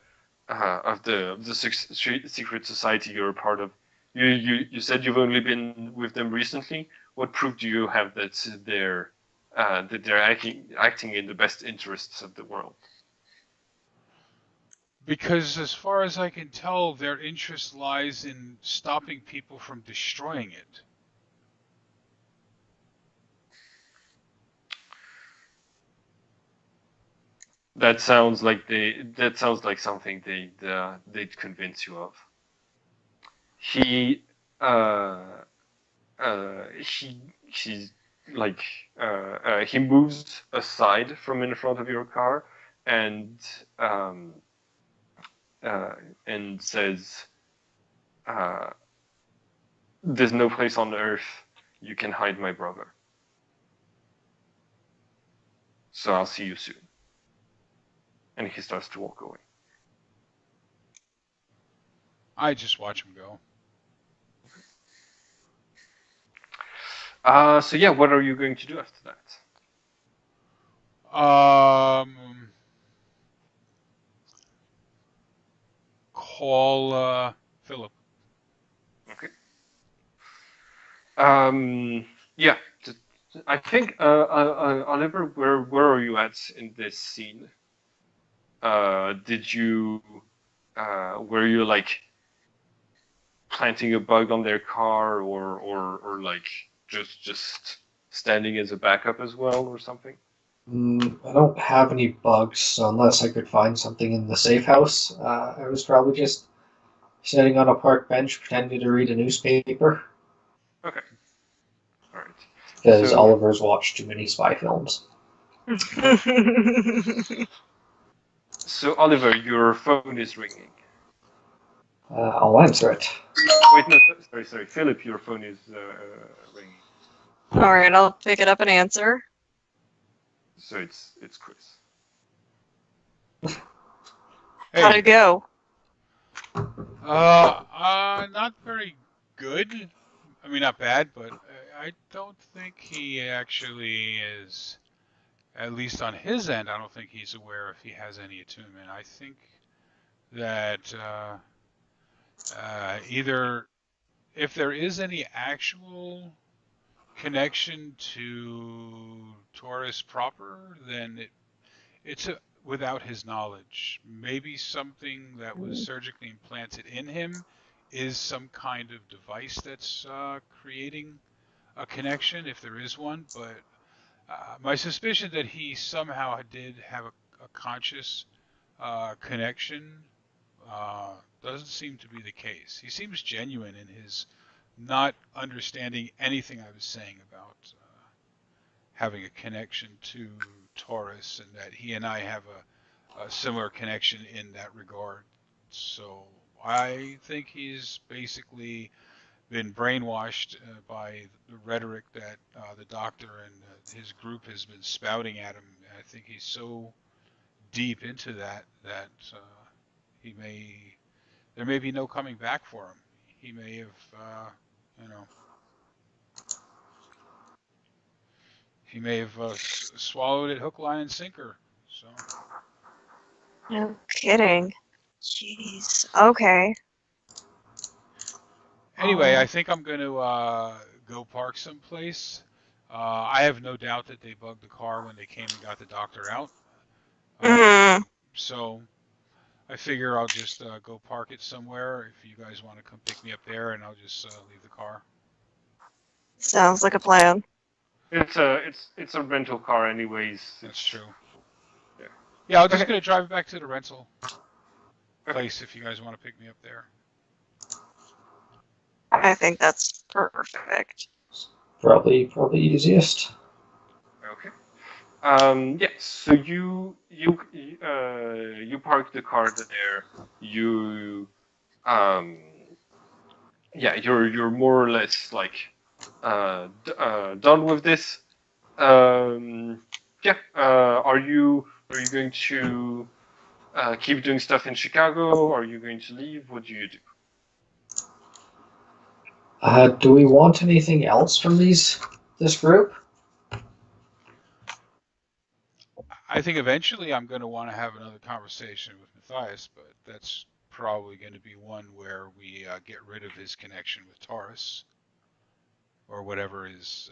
secret society you're a part of. You said you've only been with them recently. What proof do you have that they're acting in the best interests of the world? Because as far as I can tell, their interest lies in stopping people from destroying it. That sounds like something they'd convince you of. He uh he's like he moves aside from in front of your car and um uh and says uh there's no place on earth you can hide my brother, so I'll see you soon. And he starts to walk away. I just watch him go. So yeah, what are you going to do after that? Call Philip. Okay. Yeah. I think, Oliver, where are you at in this scene? Did you, were you like planting a bug on their car, or like just standing as a backup as well, or something? I don't have any bugs, so unless I could find something in the safe house, I was probably just sitting on a park bench pretending to read a newspaper Okay. All right. because So Oliver's watched too many spy films. so Oliver, your phone is ringing. I'll answer it. Wait, no, sorry, Philip, your phone is ringing. All right, I'll pick it up and answer. So it's Chris. How'd Hey, it go? not very good. I mean, not bad, but I don't think he actually is, at least on his end, I don't think he's aware if he has any attunement. I think that either if there is any actual connection to Taurus proper, then it's without his knowledge. Maybe something that was surgically implanted in him is some kind of device that's creating a connection, if there is one. But my suspicion that he somehow did have a conscious connection doesn't seem to be the case. He seems genuine in his not understanding anything I was saying about having a connection to Taurus, and that he and I have a similar connection in that regard. So I think he's basically been brainwashed by the rhetoric that the doctor and his group has been spouting at him. I think he's so deep into that he may there may be no coming back for him. He may have, you know, he may have swallowed it hook, line, and sinker. So No kidding. Jeez. Okay. anyway, I think I'm going to go park someplace. I have no doubt that they bugged the car when they came and got the doctor out. Mm, So I figure I'll just go park it somewhere if you guys want to come pick me up there, and I'll just leave the car. sounds like a plan. It's a rental car anyways. That's true. Yeah. Yeah, I'm just Okay. going to drive back to the rental Okay. place if you guys want to pick me up there. I think that's perfect. Probably easiest. Okay. Yeah. So you park the car there. You yeah, you're more or less like done with this. Yeah. Are you going to keep doing stuff in Chicago? Are you going to leave? What do you do? Do we want anything else from this group? I think eventually I'm going to want to have another conversation with Matthias, but that's probably going to be one where we get rid of his connection with Taurus, or whatever is,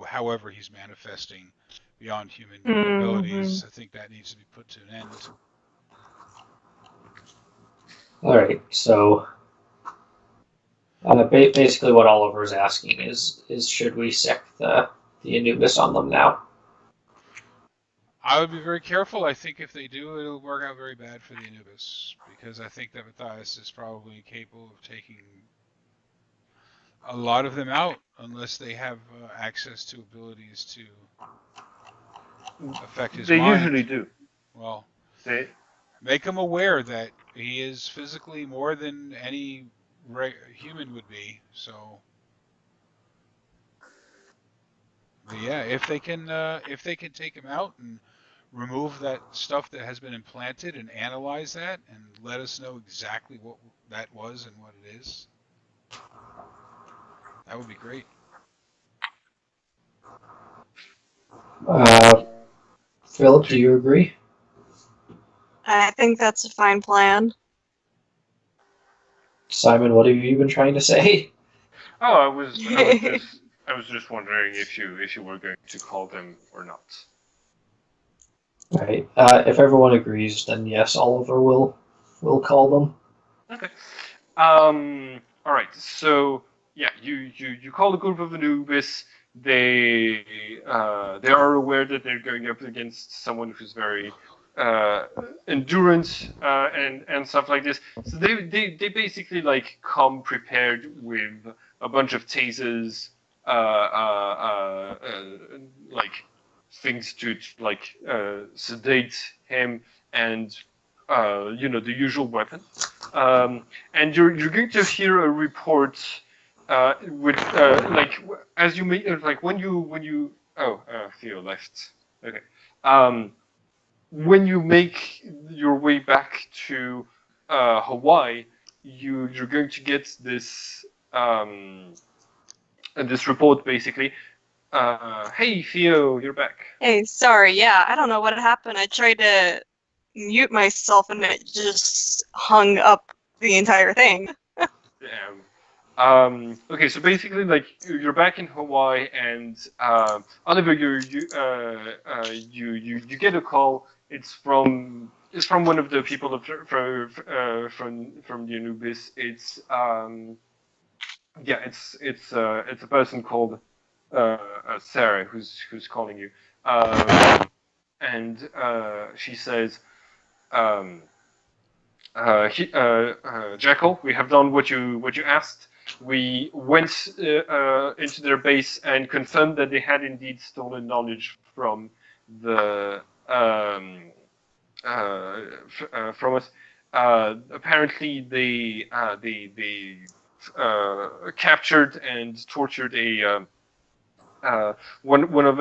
however he's manifesting beyond human Mm-hmm. abilities. I think that needs to be put to an end. All right. So basically, what Oliver's asking is should we sick the Anubis on them now? I would be very careful. I think if they do, it'll work out very bad for the Anubis, because I think that Matthias is probably capable of taking a lot of them out unless they have access to abilities to affect his They usually mind. do. Well, They make him aware that he is physically more than any human would be. So, but yeah, if they can take him out and remove that stuff that has been implanted and analyze that and let us know exactly what that was and what it is, that would be great. Philip, do you agree? I think that's a fine plan. Simon, what have you been trying to say? Oh, I was just wondering if you were going to call them or not. Right. If everyone agrees, then yes, Oliver will call them. Okay. All right. So yeah, you call a group of Anubis. They are aware that they're going up against someone who's very endurance and stuff like this. So they basically like come prepared with a bunch of tasers, like things to like sedate him and the usual weapon. And you're going to hear a report with as you may like when you Theo left. Okay. When you make your way back to Hawaii, you're going to get this report basically. Hey Theo, you're back. Hey, sorry, yeah, I don't know what happened. I tried to mute myself and it just hung up the entire thing. Okay, so basically, like you're back in Hawaii, and Oliver, you get a call. It's from one of the people from the Anubis. It's a person called Sarah who's calling you, and she says. Jackal, we have done what you asked. We went into their base and confirmed that they had indeed stolen knowledge from the from us. Apparently, they captured and tortured a one of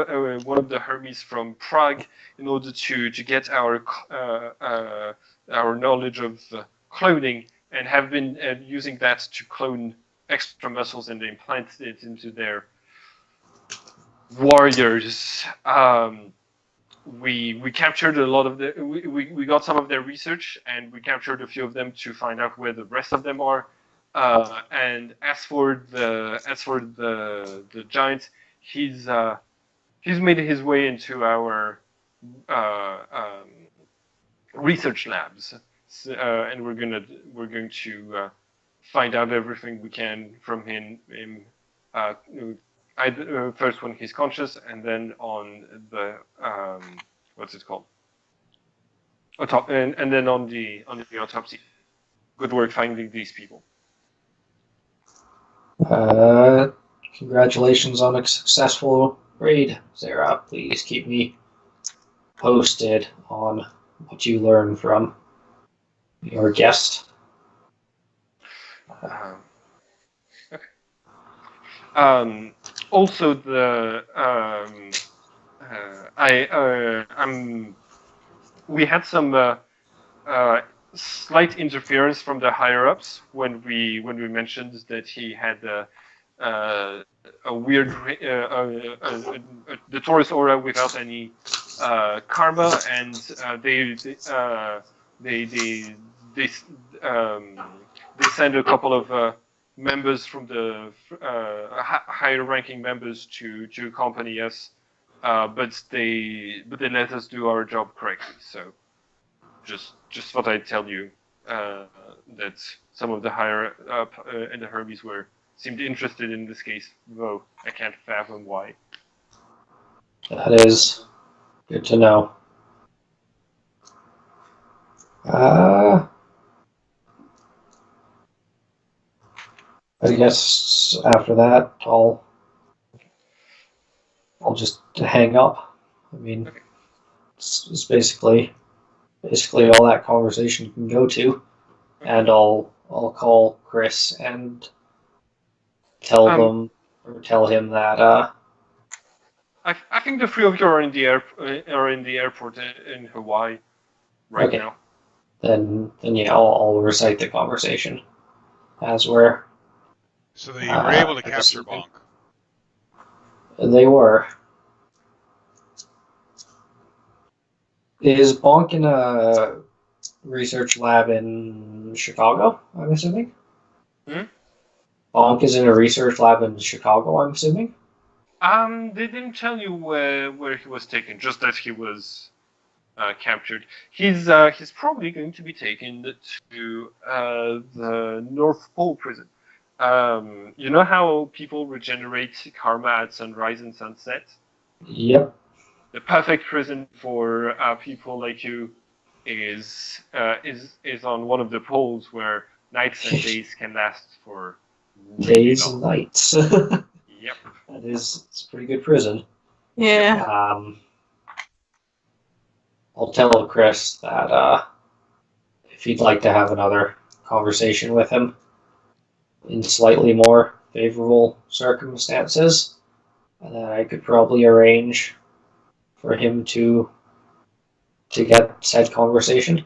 the Hermes from Prague in order to get our knowledge of cloning, and have been using that to clone extra muscles and implant it into their warriors. We captured a lot of we got some of their research, and we captured a few of them to find out where the rest of them are. And as for the giant, he's made his way into our research labs, and we're going to find out everything we can from him. First when he's conscious, and then on the what's it called? And then on the autopsy. Good work finding these people. Congratulations on a successful raid, Sarah. Please keep me posted on what you learn from your guest. Okay. Also, we had some slight interference from the higher ups when we mentioned that he had a weird the Taurus aura without any karma, and they send a couple of members from the higher ranking members to accompany us, but they let us do our job correctly. So just thought I'd tell you that some of the higher up in the Hermes seemed interested in this case, though I can't fathom why. That is good to know. I guess after that, I'll just hang up. I mean, okay. It's basically all that conversation can go to, okay. And I'll call Chris and tell him that. I think the three of you are in the airport in Hawaii right now. Then yeah, I'll recite the conversation as we're. So they were able to capture Bonk. They were. Is Bonk in a research lab in Chicago, I'm assuming? Hmm? Bonk is in a research lab in Chicago, I'm assuming? They didn't tell you where he was taken, just that he was captured. He's probably going to be taken to the North Pole prison. You know how people regenerate karma at sunrise and sunset? Yep. The perfect prison for people like you is on one of the poles where nights and days can last for really Days long. and nights. That Yep. it's a pretty good prison. Yeah. I'll tell Chris that if he'd like to have another conversation with him in slightly more favorable circumstances, and then I could probably arrange for him to get said conversation.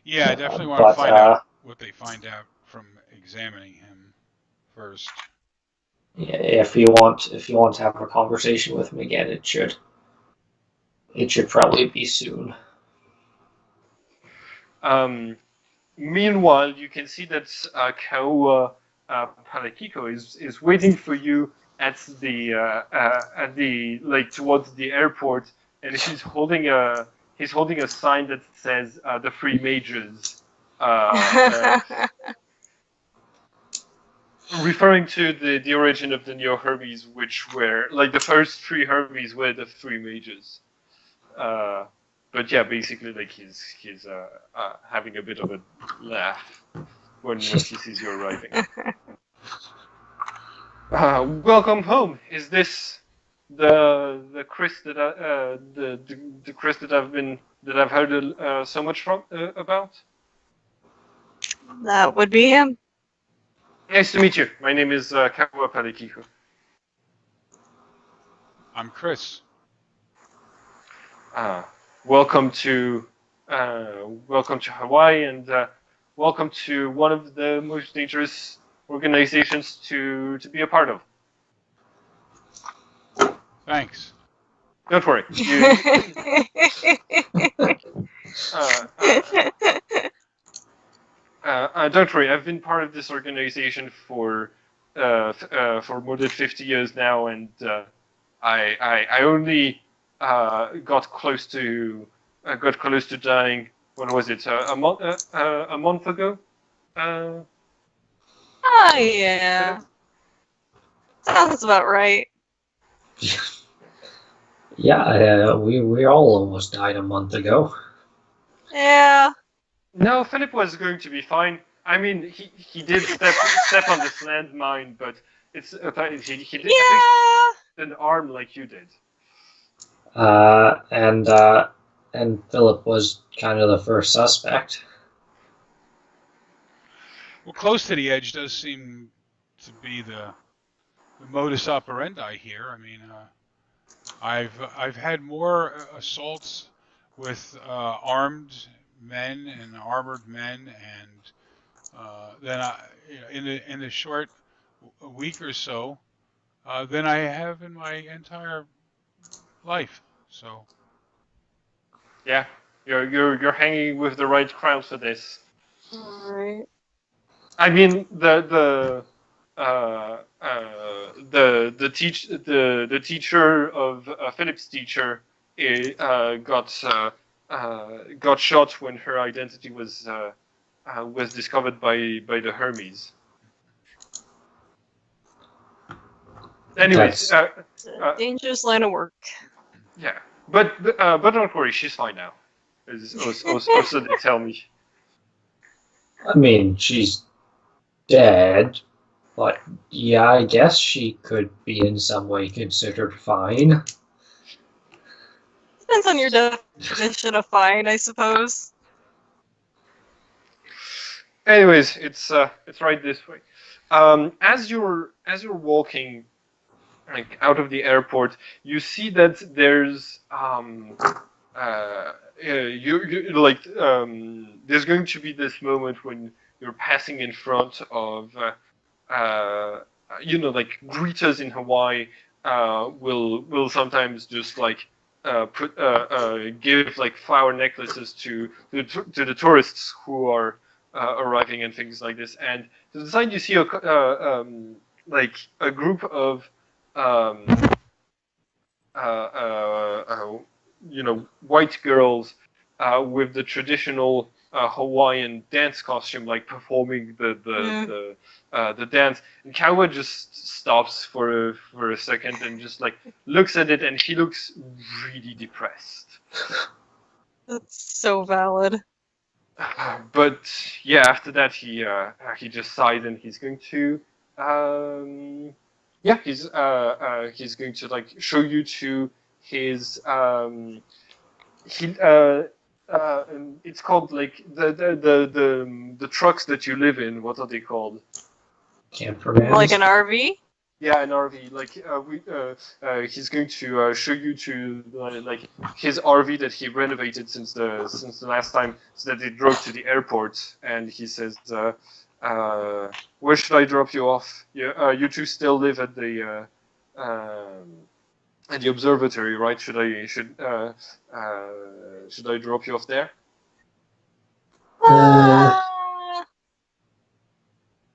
Yeah, I definitely want to find out what they find out from examining him first. Yeah, if you want to have a conversation with him again, it should probably be soon. Meanwhile, you can see that Kaua Palekiko is waiting for you at the like towards the airport, and he's holding a sign that says the Three Majors, referring to the origin of the Neo Hermes, which were like the first three Hermes were the Three Majors. But yeah, basically, like he's having a bit of a laugh when he sees you arriving. Welcome home. Is this the Chris that the Chris that I've heard so much from about? That would be him. Nice to meet you. My name is Kawa Palekiko. I'm Chris. Welcome to Hawaii, and welcome to one of the most dangerous organizations to be a part of. Thanks. Don't worry. Don't worry. I've been part of this organization for more than 50 years now, and I only got close to dying. When was it? A month ago. Oh yeah. Sounds about right. Yeah, we all almost died a month ago. Yeah. No, Philip was going to be fine. I mean, he did step on this landmine, but it's he did an arm like you did. And Philip was kind of the first suspect. Well, close to the edge does seem to be the modus operandi here. I mean, I've had more assaults with armed men and armored men, and then in the short week or so than I have in my entire life. So yeah, you're hanging with the right crowd for this. All right. I mean, the teacher of Philip's teacher got shot when her identity was discovered by the Hermes. Anyways, dangerous line of work. Yeah, but don't worry, she's fine now. Also, they tell me. I mean, she's dead, but yeah, I guess she could be in some way considered fine. Depends on your definition of fine, I suppose. Anyways, it's right this way. As you're walking like out of the airport, you see that there's there's going to be this moment when you're passing in front of like greeters in Hawaii will sometimes just like give like flower necklaces to the tourists who are arriving and things like this. And to the side, you see like a group of um, white girls with the traditional Hawaiian dance costume, like performing the dance. And Kawa just stops for a second and just like looks at it, and he looks really depressed. That's so valid. But yeah, after that he just sighs, and he's going to he's going to like show you to his it's called like the trucks that you live in. What are they called? Camper vans. Like an RV? Yeah, an RV. Like he's going to show you to like his RV that he renovated since the last time, so that they drove to the airport. And he says, "Where should I drop you off? You two still live at the observatory, right? Should I drop you off there?"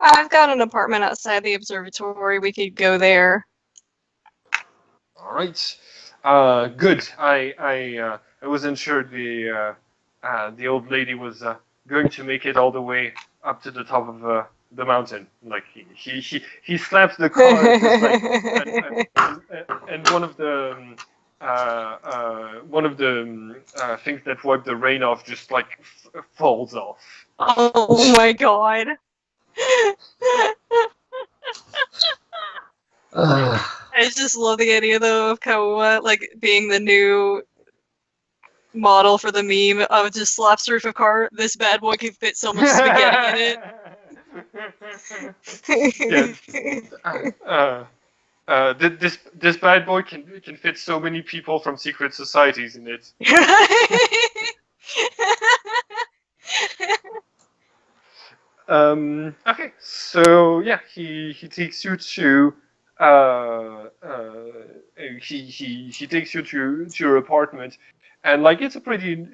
I've got an apartment outside the observatory. We could go there. All right. Good. I wasn't sure the old lady was going to make it all the way up to the top of the mountain. Like he slaps the car, just like, and one of the things that wipe the rain off just like falls off. Oh my god. I just love the idea though of Kawa like being the new model for the meme of just slaps the roof of car. This bad boy can fit so much spaghetti in it. This bad boy can fit so many people from secret societies in it. Okay, so yeah, he takes you to he takes you to your apartment, and like it's a pretty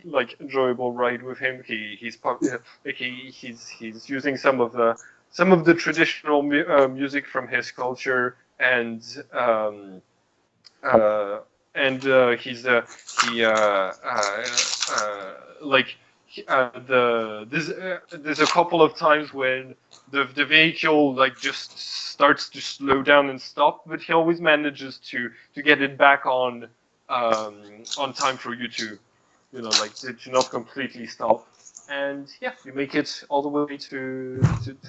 like enjoyable ride with him. He's using some of the traditional music from his culture, and he's like. There's a couple of times when the vehicle like just starts to slow down and stop, but he always manages to get it back on time for you to to not completely stop. And yeah, you make it all the way to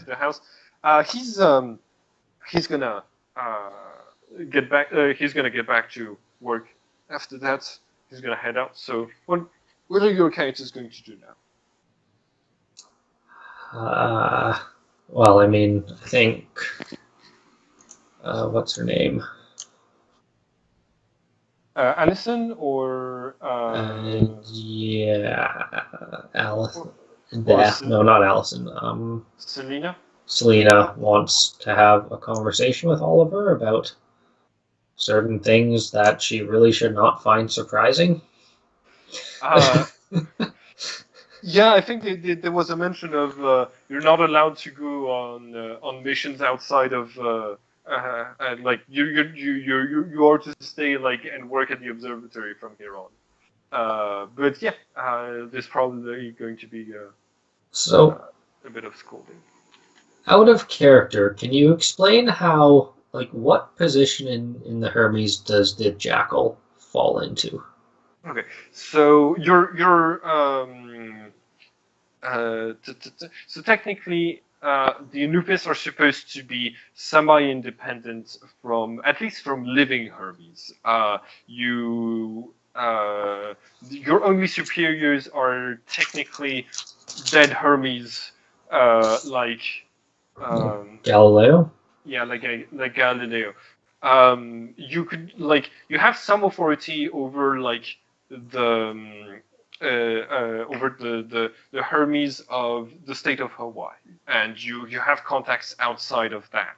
the house. He's gonna get back. He's gonna get back to work after that. He's gonna head out. So what are your characters going to do now? Well, I mean, I think what's her name? Allison or yeah, Allison. No, not Allison. Selena. Selena wants to have a conversation with Oliver about certain things that she really should not find surprising. Yeah, I think there was a mention of you're not allowed to go on missions outside of like you are to stay like and work at the observatory from here on. But yeah, there's probably going to be a bit of scolding. Out of character, can you explain how like what position in the Hermes does the Jackal fall into? Okay, so so technically, the Anubis are supposed to be semi-independent from, at least from living Hermes. Your only superiors are technically dead Hermes, like Galileo. Yeah, like Galileo. You could you have some authority over like over the Hermes of the state of Hawaii, and you have contacts outside of that,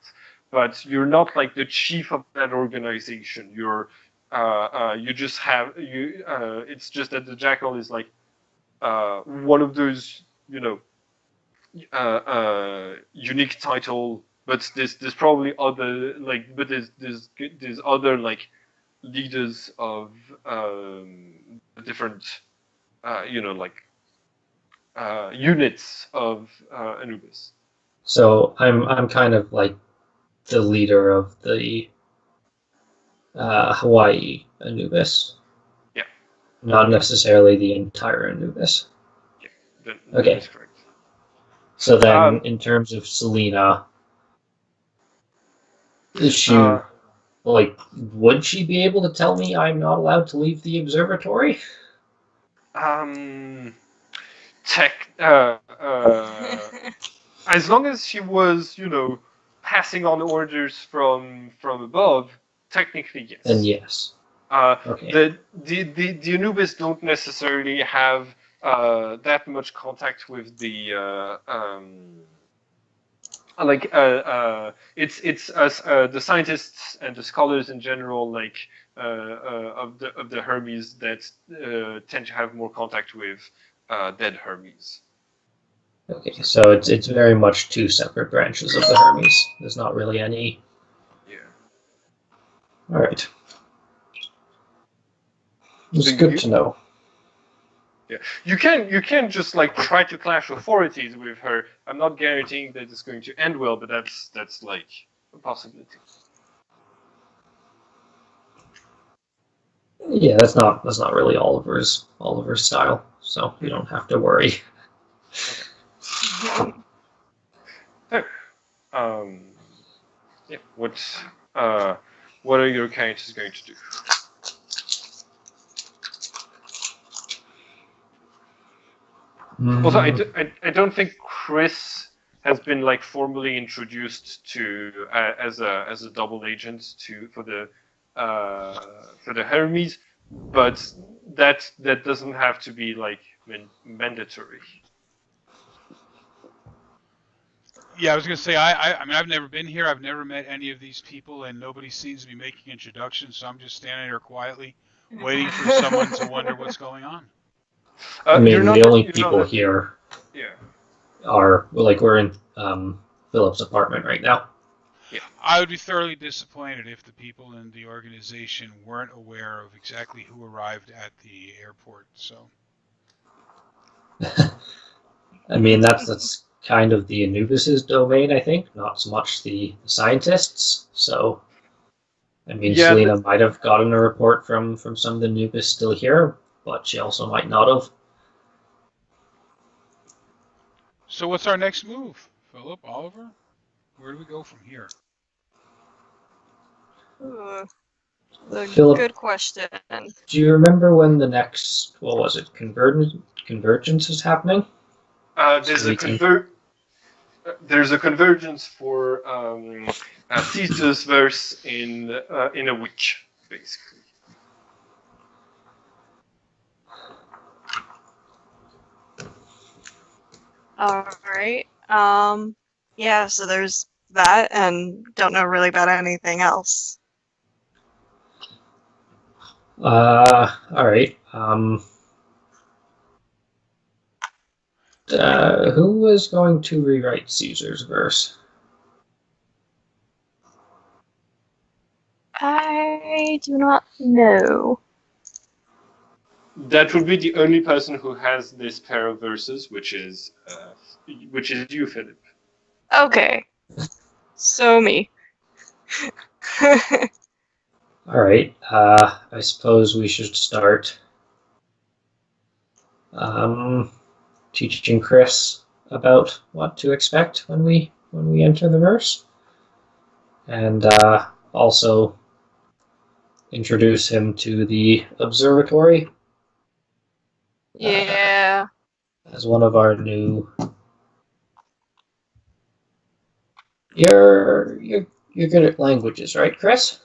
but you're not like the chief of that organization. You're you just have you. It's just that the jackal is like one of those, unique title, but there's probably other like, but there's other like leaders of different like units of Anubis. So I'm kind of like the leader of the Hawaii Anubis. Yeah. Not necessarily the entire Anubis. Yeah, that Okay. is correct. So then, in terms of Selena, is she like? Would she be able to tell me I'm not allowed to leave the observatory? Tech. As long as she was, passing on orders from above, technically yes. Then yes. Okay. The Anubis don't necessarily have that much contact with the it's us the scientists and the scholars in general of the Hermes that tend to have more contact with dead Hermes. Okay, so it's very much two separate branches of the Hermes. There's not really any. Yeah. All right. It's good to know. Yeah, you can just like try to clash authorities with her. I'm not guaranteeing that it's going to end well, but that's like a possibility. Yeah, that's not really Oliver's style, so you don't have to worry. Okay. Yeah. What are your characters going to do? Also, I don't think Chris has been like formally introduced to as a double agent for the Hermes, but that doesn't have to be like mandatory. Yeah, I was gonna say I mean I've never been here. I've never met any of these people, and nobody seems to be making introductions. So I'm just standing here quietly, waiting for someone to wonder what's going on. I mean, the only people here are we're in Philip's apartment right now. Yeah. I would be thoroughly disappointed if the people in the organization weren't aware of exactly who arrived at the airport. So. I mean, that's kind of the Anubis's domain, I think, not so much the scientists. So, I mean, yeah, Selena might have gotten a report from some of the Anubis still here, but she also might not have. So what's our next move, Philip, Oliver? Where do we go from here? Philip, good question. Do you remember when the next, what was it, convergence is happening? There's a convergence for Caesar's verse in a week, basically. All right. Yeah. So there's that, and don't know really about anything else. All right. Who was going to rewrite Caesar's verse? I do not know. That would be the only person who has this pair of verses, which is you, Philip. Okay. So me. All right. I suppose we should start teaching Chris about what to expect when we enter the verse, and also introduce him to the observatory. Yeah. As one of our new. You're good at languages, right, Chris?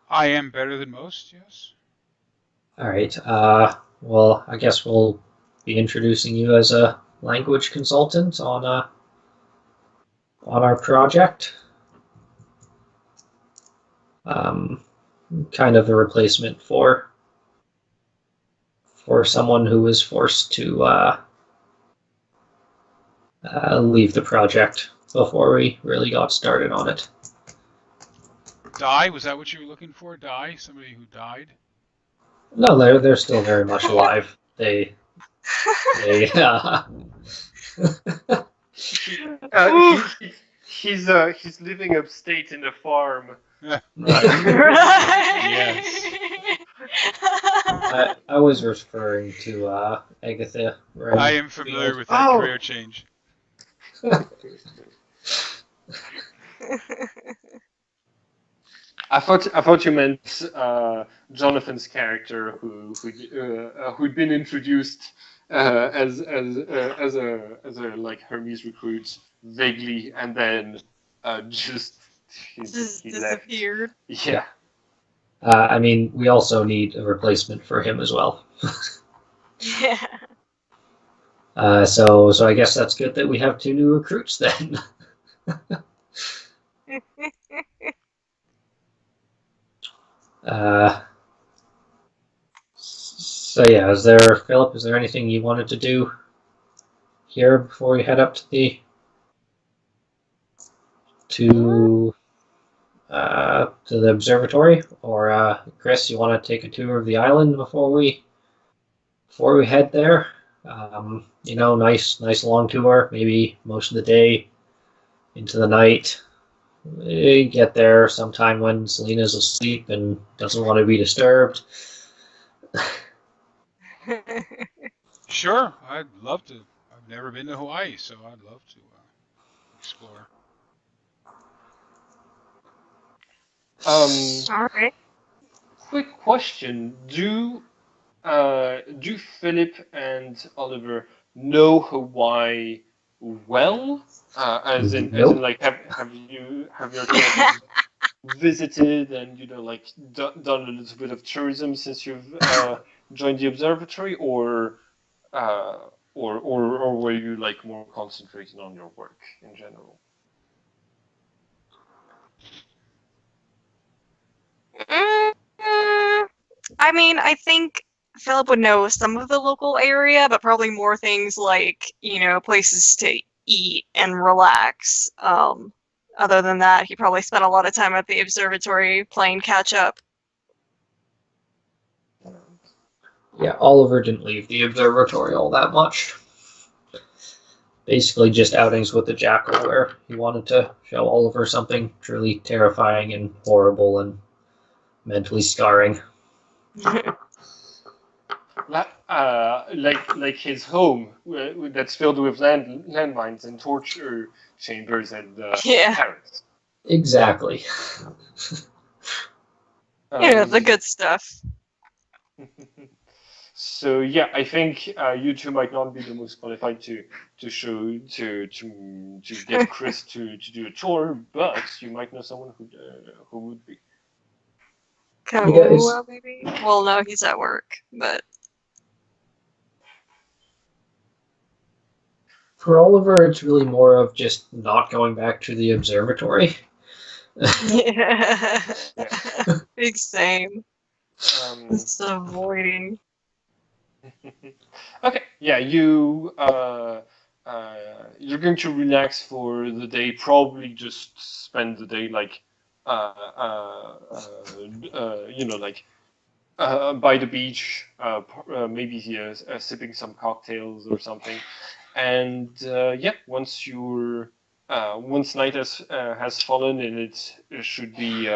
I am better than most, yes. All right. Well, I guess we'll be introducing you as a language consultant on our project. kind of a replacement for someone who was forced to leave the project before we really got started on it. Die? Was that what you were looking for? Die? Somebody who died? No, they're still very much alive. They He's living upstate in a farm. Right. Right. I was referring to Agatha. Right? I am familiar with that career change. I thought you meant Jonathan's character who'd been introduced as a like Hermes recruit vaguely, and then just Just he left. disappeared. Yeah. I mean, we also need a replacement for him as well. Yeah. So I guess that's good that we have 2 new recruits then. So yeah, Philip, is there anything you wanted to do here before we head up to the observatory? Or Chris, you want to take a tour of the island before we head there? Nice long tour, maybe most of the day into the night. We get there sometime when Selena's asleep and doesn't want to be disturbed. Sure, I'd love to. I've never been to Hawaii, so I'd love to explore. All right. Quick question: Do Philip and Oliver know Hawaii well? As in like have your characters visited and like done a little bit of tourism since you've joined the observatory, or were you like more concentrating on your work in general? I mean, I think Philip would know some of the local area, but probably more things like, places to eat and relax. Other than that, he probably spent a lot of time at the observatory playing catch up. Yeah, Oliver didn't leave the observatory all that much. Basically just outings with the jackal where he wanted to show Oliver something truly terrifying and horrible and mentally scarring. Like his home that's filled with landmines and torture chambers and parrots. Exactly. The good stuff. So yeah, I think you two might not be the most qualified to get Chris to do a tour, but you might know someone who would be. Well, maybe. Well, no, he's at work, but for Oliver, it's really more of just not going back to the observatory. Yeah. Big same. Just avoiding. Okay, yeah, you're going to relax for the day. Probably just spend the day like by the beach, maybe sipping some cocktails or something. And once night has fallen and it should be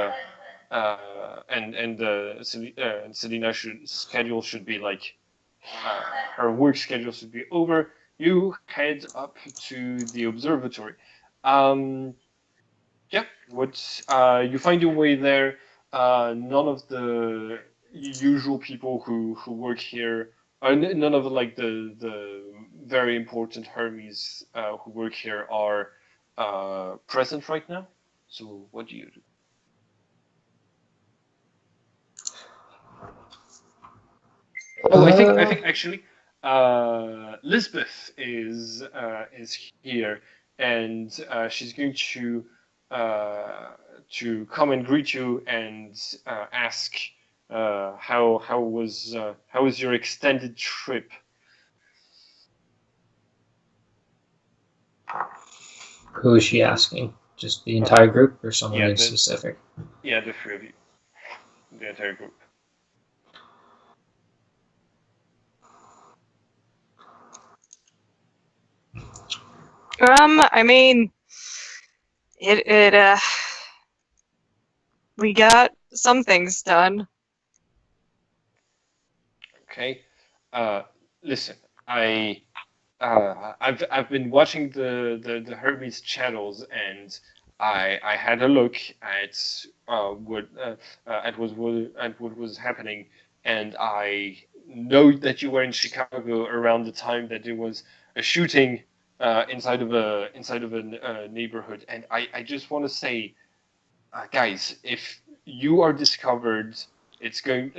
and Selena's schedule should be like her work schedule should be over, you head up to the observatory. You find your way there. None of the usual people who work here, none of the very important Hermes who work here are present right now. So what do you do? Oh, I think actually, Lisbeth is here, and she's going to to come and greet you and ask how was your extended trip. Who is she asking? Just the entire group, or someone Yeah, in specific? Yeah, the three of you, the entire group. I mean, we got some things done. Okay. Listen, I've been watching the Hermes channels, and I had a look at what was happening, and I know that you were in Chicago around the time that there was a shooting inside of a neighborhood, and I just want to say, guys, if you are discovered, it's going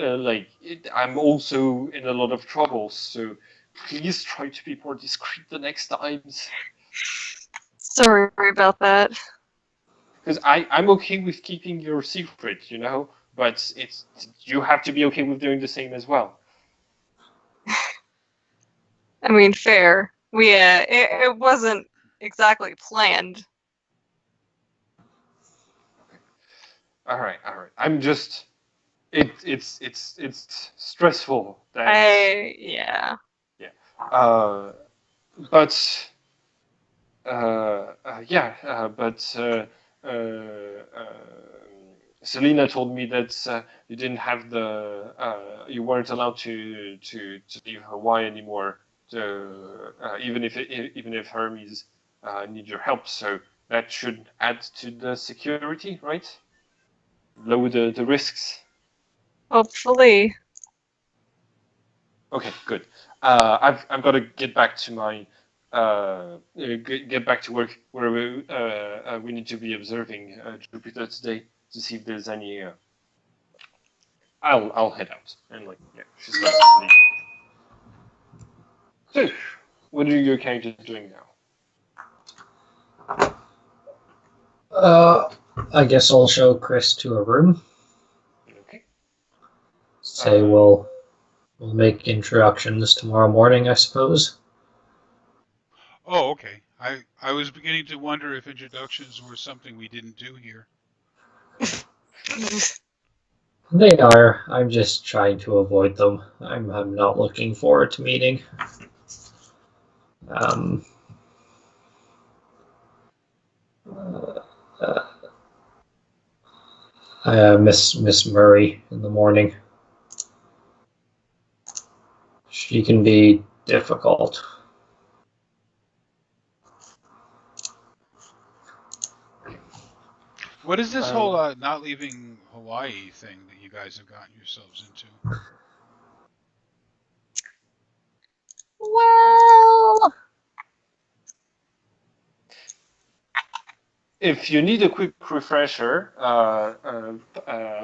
I'm also in a lot of trouble, so please try to be more discreet the next times. Sorry about that. Because I'm okay with keeping your secret, but you have to be okay with doing the same as well. I mean, fair. It wasn't exactly planned. All right. I'm just it's stressful that Yeah. yeah. But but Selena told me that you didn't have you weren't allowed to leave Hawaii anymore, even if Hermes need your help. So that should add to the security, right? Lower the risks. Hopefully. Okay, good. I've got to get back to my get back to work where we need to be observing Jupiter today to see if there's any. I'll head out and she's going to leave. So, what are your characters doing now? I guess I'll show Chris to a room. Okay. Say we'll make introductions tomorrow morning, I suppose. Oh, okay. I was beginning to wonder if introductions were something we didn't do here. They are. I'm just trying to avoid them. I'm not looking forward to meeting. Miss Murray in the morning. She can be difficult. What is this whole not leaving Hawaii thing that you guys have gotten yourselves into? Well, If you need a quick refresher,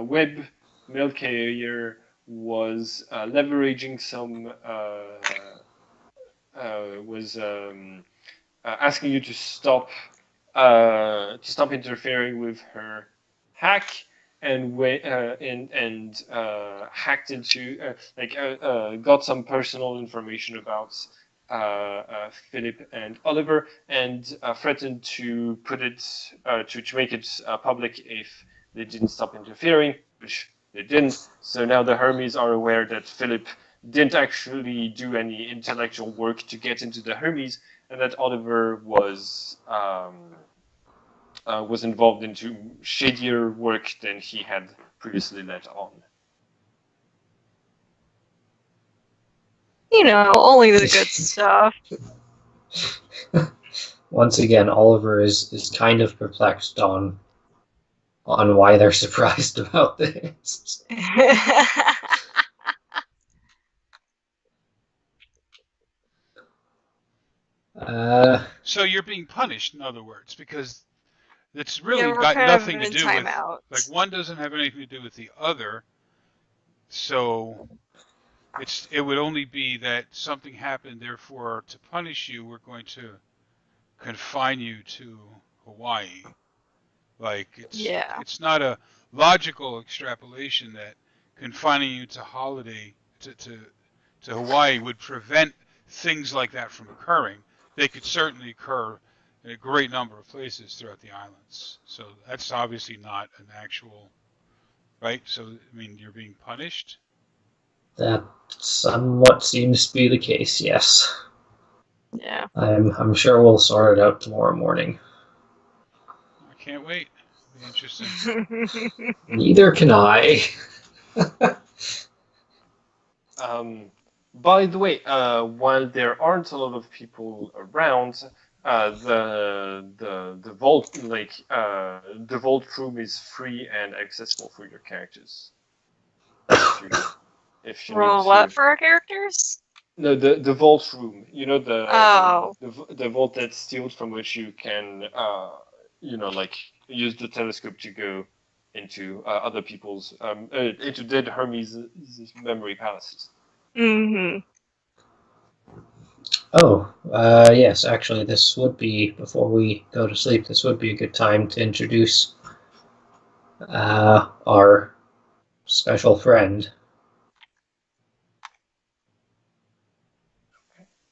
Web Mail Carrier was leveraging some was asking you to stop interfering with her hack and hacked into got some personal information about Philip and Oliver, and threatened to put it to make it public if they didn't stop interfering, which they didn't. So now the Hermes are aware that Philip didn't actually do any intellectual work to get into the Hermes, and that Oliver was involved into shadier work than he had previously let on. only the good stuff. Once again, Oliver is kind of perplexed on why they're surprised about this. So you're being punished, in other words, because it's really we're got kind nothing of to in do with, timeout. like, one doesn't have anything to do with the other. So it would only be that something happened, therefore, to punish you, we're going to confine you to Hawaii. Like Yeah. it's not a logical extrapolation that confining you to to Hawaii would prevent things like that from occurring. They could certainly occur in a great number of places throughout the islands. So that's obviously not an actual, right? So, I mean, you're being punished? That somewhat seems to be the case, yes. Yeah. I'm sure we'll sort it out tomorrow morning. I can't wait. It'll be interesting. Neither can I. By the way, while there aren't a lot of people around, the vault the vault room is free and accessible for your characters. If you Roll need what to. for our characters? No, the vault room. You know Oh. the vault that's sealed from which you can like use the telescope to go into other people's into dead Hermes' memory palaces. Mm-hmm. Oh, yes, actually, this would be, before we go to sleep, this would be a good time to introduce our special friend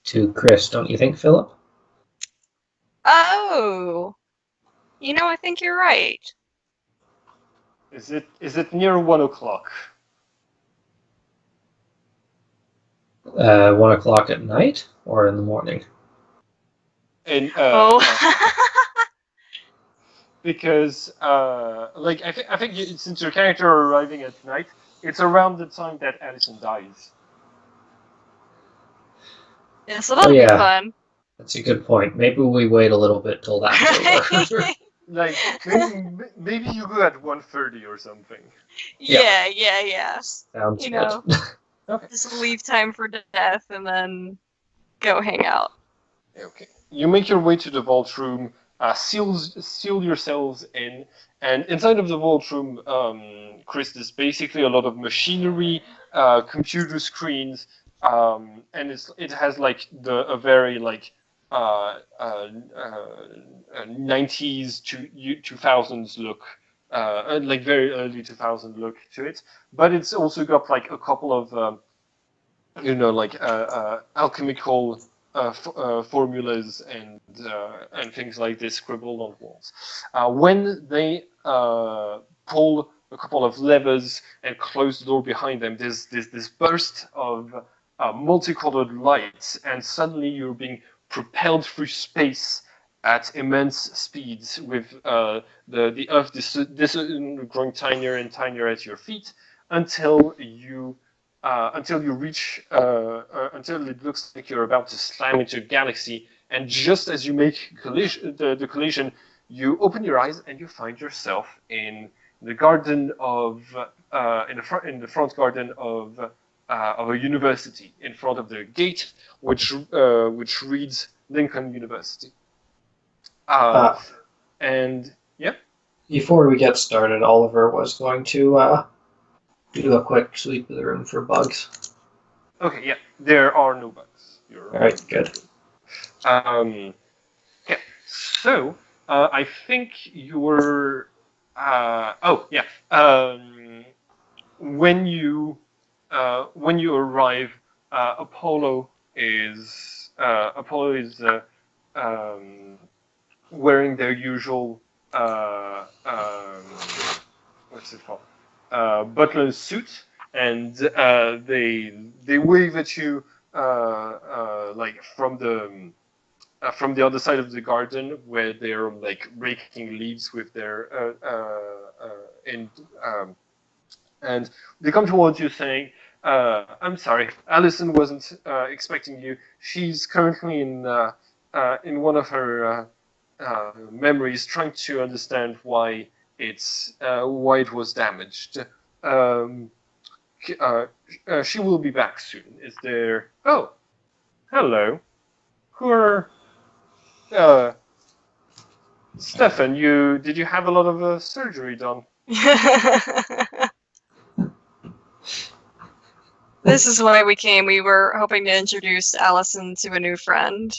to Chris, don't you think, Philip? Oh. I think you're right. Is it near 1 o'clock? 1 o'clock at night or in the morning? And because I think since your character are arriving at night, it's around the time that Addison dies. Yeah, so that'll be fun. That's a good point. Maybe we wait a little bit till that's over. Like maybe you go at 1:30 or something. Yeah. Sounds good. Okay. Just leave time for death and then go hang out. Okay. You make your way to the vault room, seal yourselves in, and inside of the vault room, Chris, there's basically a lot of machinery, computer screens, and it has like a very like 90s to 2000s look, like very early 2000 look to it. But it's also got like a couple of alchemical formulas and things like this scribbled on walls. When they pull a couple of levers and close the door behind them, there's this burst of multicolored lights, and suddenly you're being propelled through space at immense speeds, with the Earth growing tinier and tinier at your feet until you reach until it looks like you're about to slam into a galaxy. And just as you make the collision, you open your eyes and you find yourself in the garden of in the front garden of a university, in front of the gate which reads Lincoln University. And yeah. Before we get started, Oliver was going to do a quick sweep of the room for bugs. Okay, yeah, there are no bugs. All right, good. Yeah, so I think you were. When you arrive, Apollo is wearing their usual what's it called, butler's suit, and they wave at you like from the other side of the garden, where they're like raking leaves with their and they come towards you saying, "I'm sorry, Allison wasn't expecting you. She's currently in one of her memories, trying to understand why it was damaged. She will be back soon. Is there? Oh, hello. Who are? Stefan, did you have a lot of surgery done?" This is why we came. We were hoping to introduce Allison to a new friend.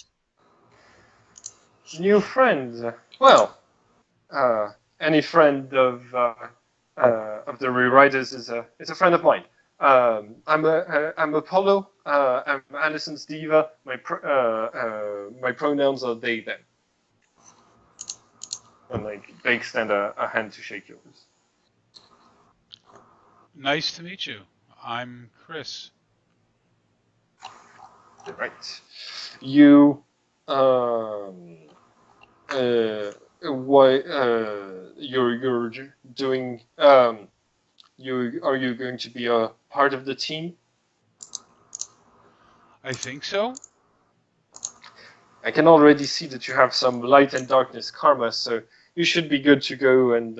New friends. Well, any friend of the rewriters is a friend of mine. I'm Apollo. I'm Allison's diva. My pronouns are they them. And like they extend a hand to shake yours. Nice to meet you. I'm Chris. Right. You why you're doing are you going to be a part of the team? I think so. I can already see that you have some light and darkness karma, so you should be good to go and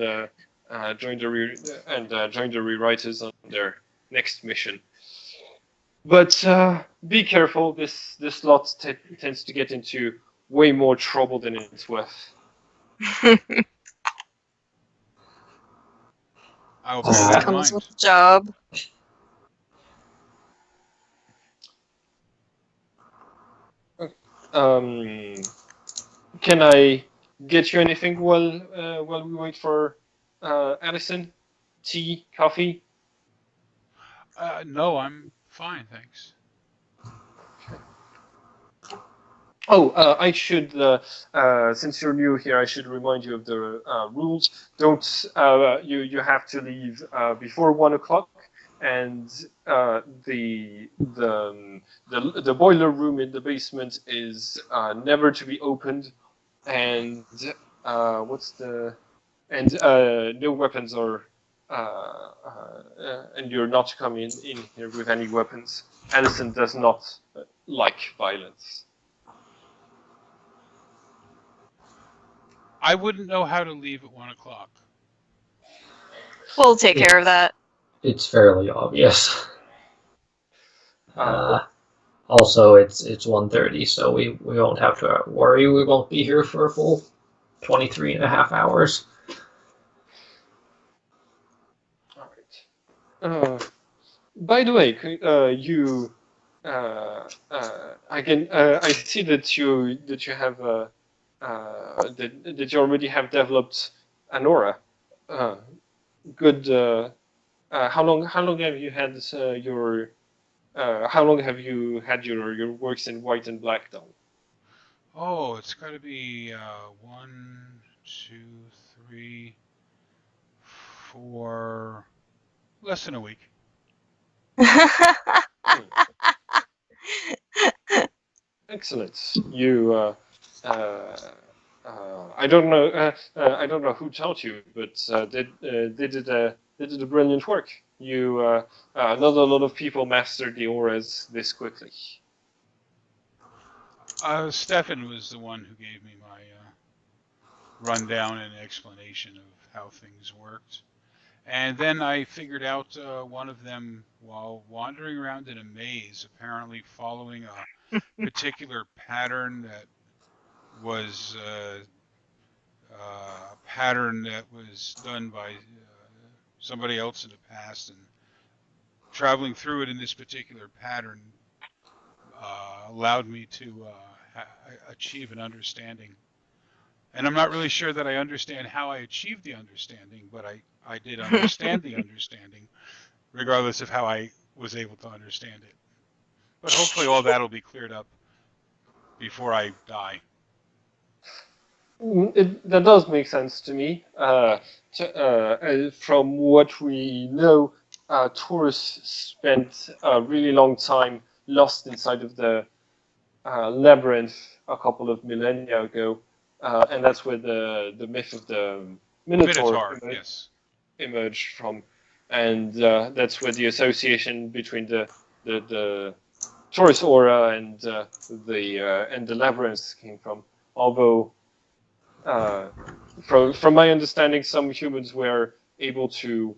join the rewriters on their next mission. But be careful. This lot tends to get into way more trouble than it's worth. I'll bear that in Comes mind. with the job. Can I get you anything while we wait for Addison? Tea, coffee? No, I'm fine, thanks. Oh, I should, since you're new here, I should remind you of the rules. Don't you have to leave before 1 o'clock, and the boiler room in the basement is never to be opened, and no weapons are and you're not to come in here with any weapons. Addison does not like violence. I wouldn't know how to leave at 1 o'clock. We'll take care of that. It's fairly obvious. Uh, Also, it's 1:30, so we won't have to worry. We won't be here for a full 23 and a half hours. All right. By the way, I see that you have that you already have developed an aura. Good. How long have you had your how long have you had your works in white and black done? Oh, it's got to be 1, 2, 3, 4, less than a week. Excellent. You. I don't know. I don't know who taught you, but they did a brilliant work. Not a lot of people mastered the auras this quickly. Stefan was the one who gave me my rundown and explanation of how things worked. And then I figured out one of them while wandering around in a maze, apparently following a particular pattern that was a pattern that was done by somebody else in the past, and traveling through it in this particular pattern allowed me to achieve an understanding. And I'm not really sure that I understand how I achieved the understanding, but I did understand the understanding, regardless of how I was able to understand it. But hopefully all that will be cleared up before I die. That does make sense to me. From what we know, Taurus spent a really long time lost inside of the labyrinth a couple of millennia ago, and that's where the myth of the Minotaur emerged from, and that's where the association between the Taurus aura and the labyrinth came from. Although, from my understanding, some humans were able to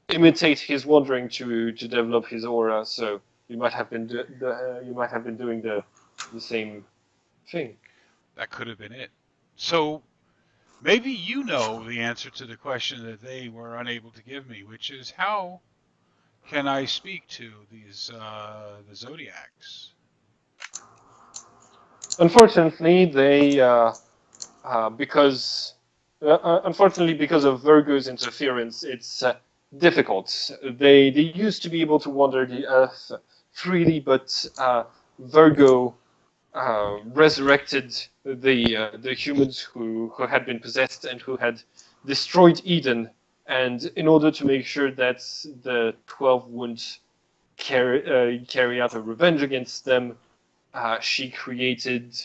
imitate his wandering to develop his aura. So you might have been doing the same thing. That could have been it. So maybe you know the answer to the question that they were unable to give me, which is how can I speak to these the Zodiacs? Unfortunately, they because unfortunately, because of Virgo's interference, it's difficult. They used to be able to wander the Earth freely, but Virgo resurrected the humans who had been possessed and who had destroyed Eden. And in order to make sure that the 12 wouldn't carry out a revenge against them, she created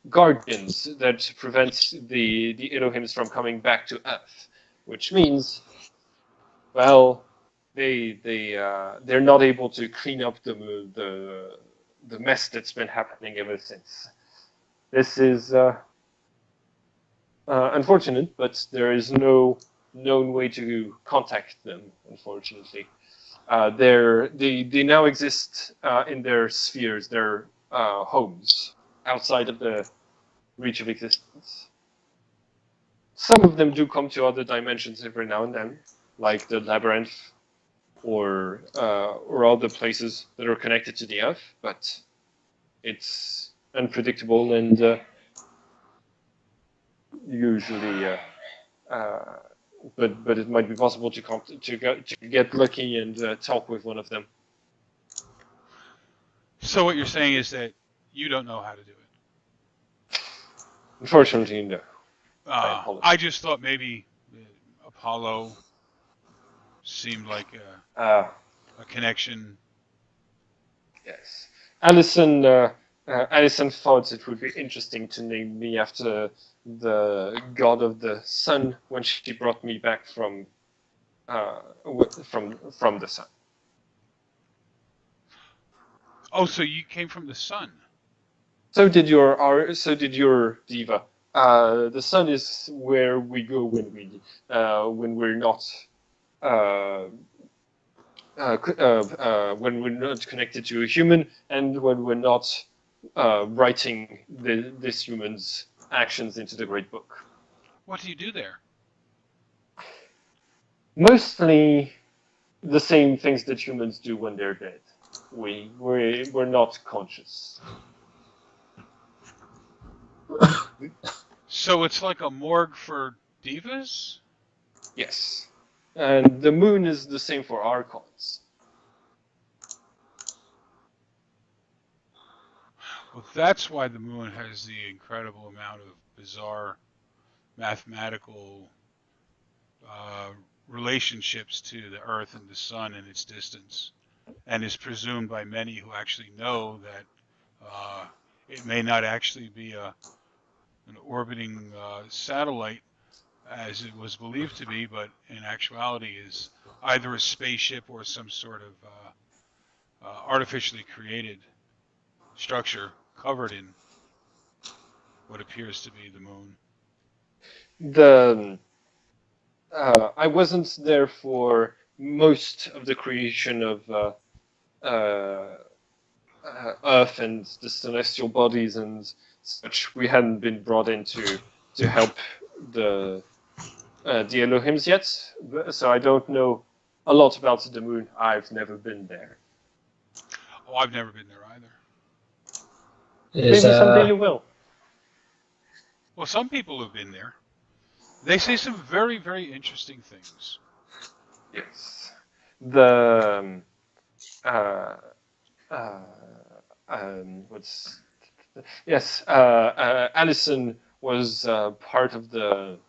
guardians that prevent the Elohims from coming back to Earth, which means, well, they're not able to clean up the mess that's been happening ever since. This is unfortunate, but there is no known way to contact them, unfortunately. They now exist in their spheres, their homes, outside of the reach of existence. Some of them do come to other dimensions every now and then, like the labyrinth or other places that are connected to the Earth, but it's unpredictable and usually, but it might be possible to get lucky and talk with one of them. So what you're saying is that you don't know how to do it. Unfortunately, no. I just thought maybe Apollo seemed like a connection. Yes. Alison thought it would be interesting to name me after the god of the sun when she brought me back from the sun. Oh, so you came from the sun. So did your diva. The sun is where we go when we're not when we're not connected to a human, and when we're not writing this human's actions into the Great Book. What do you do there? Mostly the same things that humans do when they're dead. We're not conscious. So it's like a morgue for divas? Yes. And the moon is the same for archons. Well, that's why the moon has the incredible amount of bizarre mathematical relationships to the Earth and the Sun and its distance, and is presumed by many who actually know that it may not actually be an orbiting satellite as it was believed to be, but in actuality is either a spaceship or some sort of artificially created structure covered in what appears to be the moon. I wasn't there for most of the creation of Earth and the celestial bodies and such. We hadn't been brought in to help the Elohims yet, so I don't know a lot about the moon. I've never been there. Oh, I've never been there either. Maybe someday you will. Well, some people have been there. They say some very, very interesting things. Yes. Alison was part of the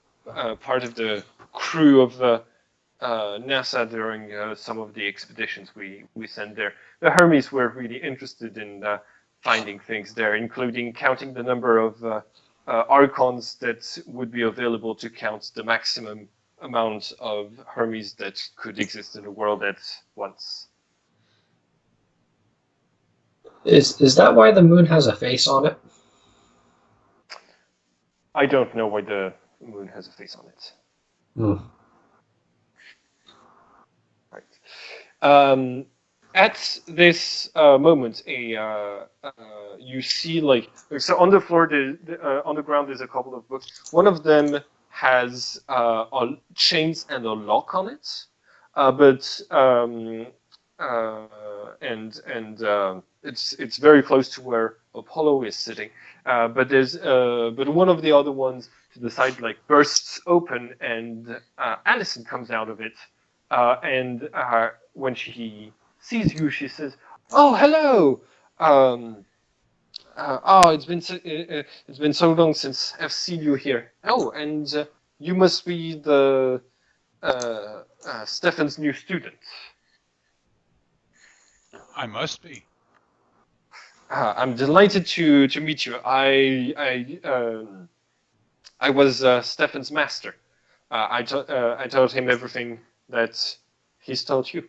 crew of NASA during some of the expeditions we sent there. The Hermes were really interested in finding things there, including counting the number of archons that would be available to count the maximum amount of Hermes that could exist in the world at once. Is that why the moon has a face on it? I don't know why the moon has a face on it. Hmm. Right. At this moment, you see so on the floor, on the ground, there's a couple of books. One of them has chains and a lock on it, it's very close to where Apollo is sitting. But one of the other ones to the side like bursts open, and Allison comes out of it. And when she sees you, she says, "Oh, hello! It's been so long since I've seen you here. Oh, and you must be the Stefan's new student." I must be. I'm delighted to meet you. I was Stefan's master. I taught him everything that he's taught you.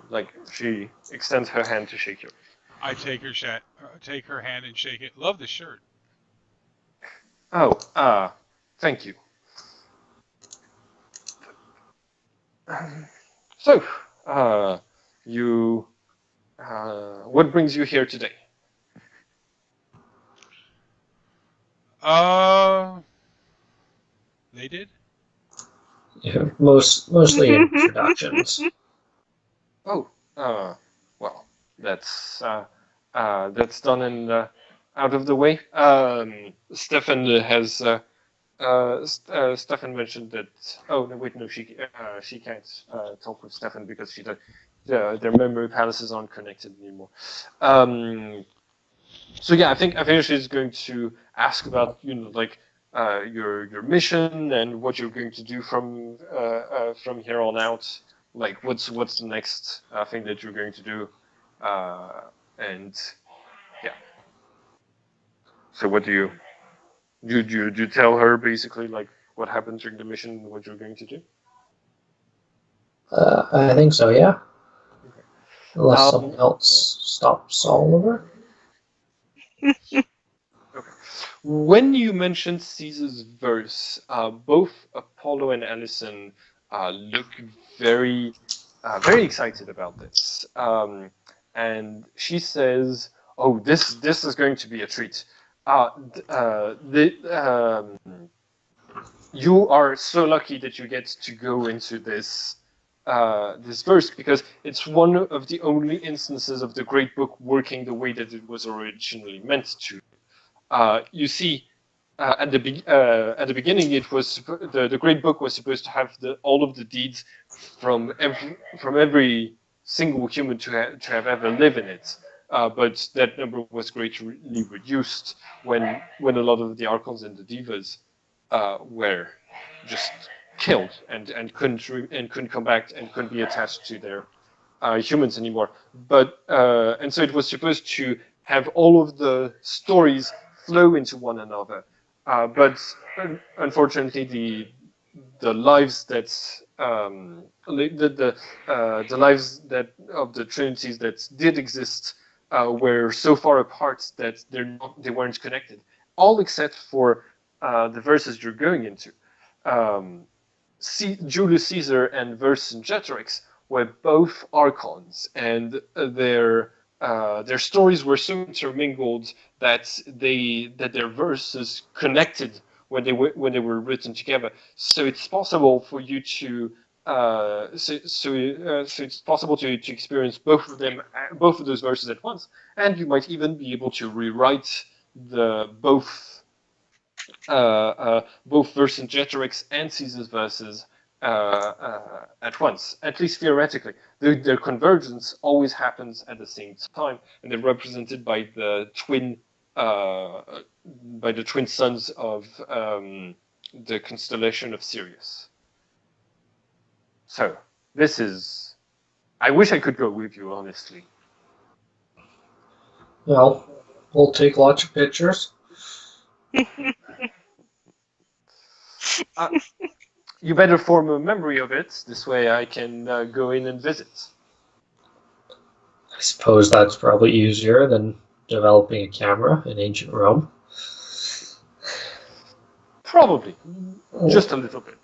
Like, she extends her hand to shake you. I take her hand and shake it. Love the shirt. Oh, thank you. So, what brings you here today? They did? Yeah, mostly introductions. Oh, well, that's done and out of the way. Stefan Stefan mentioned that. Oh no, wait, no, she can't talk with Stefan because their memory palaces aren't connected anymore. So yeah, I think she's going to ask about like your mission and what you're going to do from here on out. Like what's the next thing that you're going to do, and yeah. So what do you tell her basically like what happened during the mission and what you're going to do? I think so, yeah. Okay. Unless someone else stops Oliver. Okay. When you mentioned Caesar's verse, both Apollo and Allison look very excited about this. And she says, "Oh, this is going to be a treat. You are so lucky that you get to go into this verse because it's one of the only instances of the Great Book working the way that it was originally meant to. You see, at the beginning, it was the Great Book was supposed to have all of the deeds from every single human to have ever lived in it. But that number was greatly reduced when a lot of the Archons and the Divas were just killed and couldn't come back and couldn't be attached to their humans anymore. But and so it was supposed to have all of the stories flow into one another. But unfortunately, the lives that the lives that of the trinities that did exist were so far apart that they weren't connected. All except for the verses you're going into. Julius Caesar and Vercingetorix were both archons, and their stories were so intermingled that their verses connected when they were written together. So it's possible for you to it's possible to experience both of those verses at once, and you might even be able to rewrite both Vercingetorix and Caesar's verses at once, at least theoretically. Their convergence always happens at the same time, and they're represented by the twin sons of the constellation of Sirius. So this is. I wish I could go with you, honestly. Well, we'll take lots of pictures. You better form a memory of it. This way I can go in and visit. I suppose that's probably easier than developing a camera in ancient Rome. Probably. Just a little bit.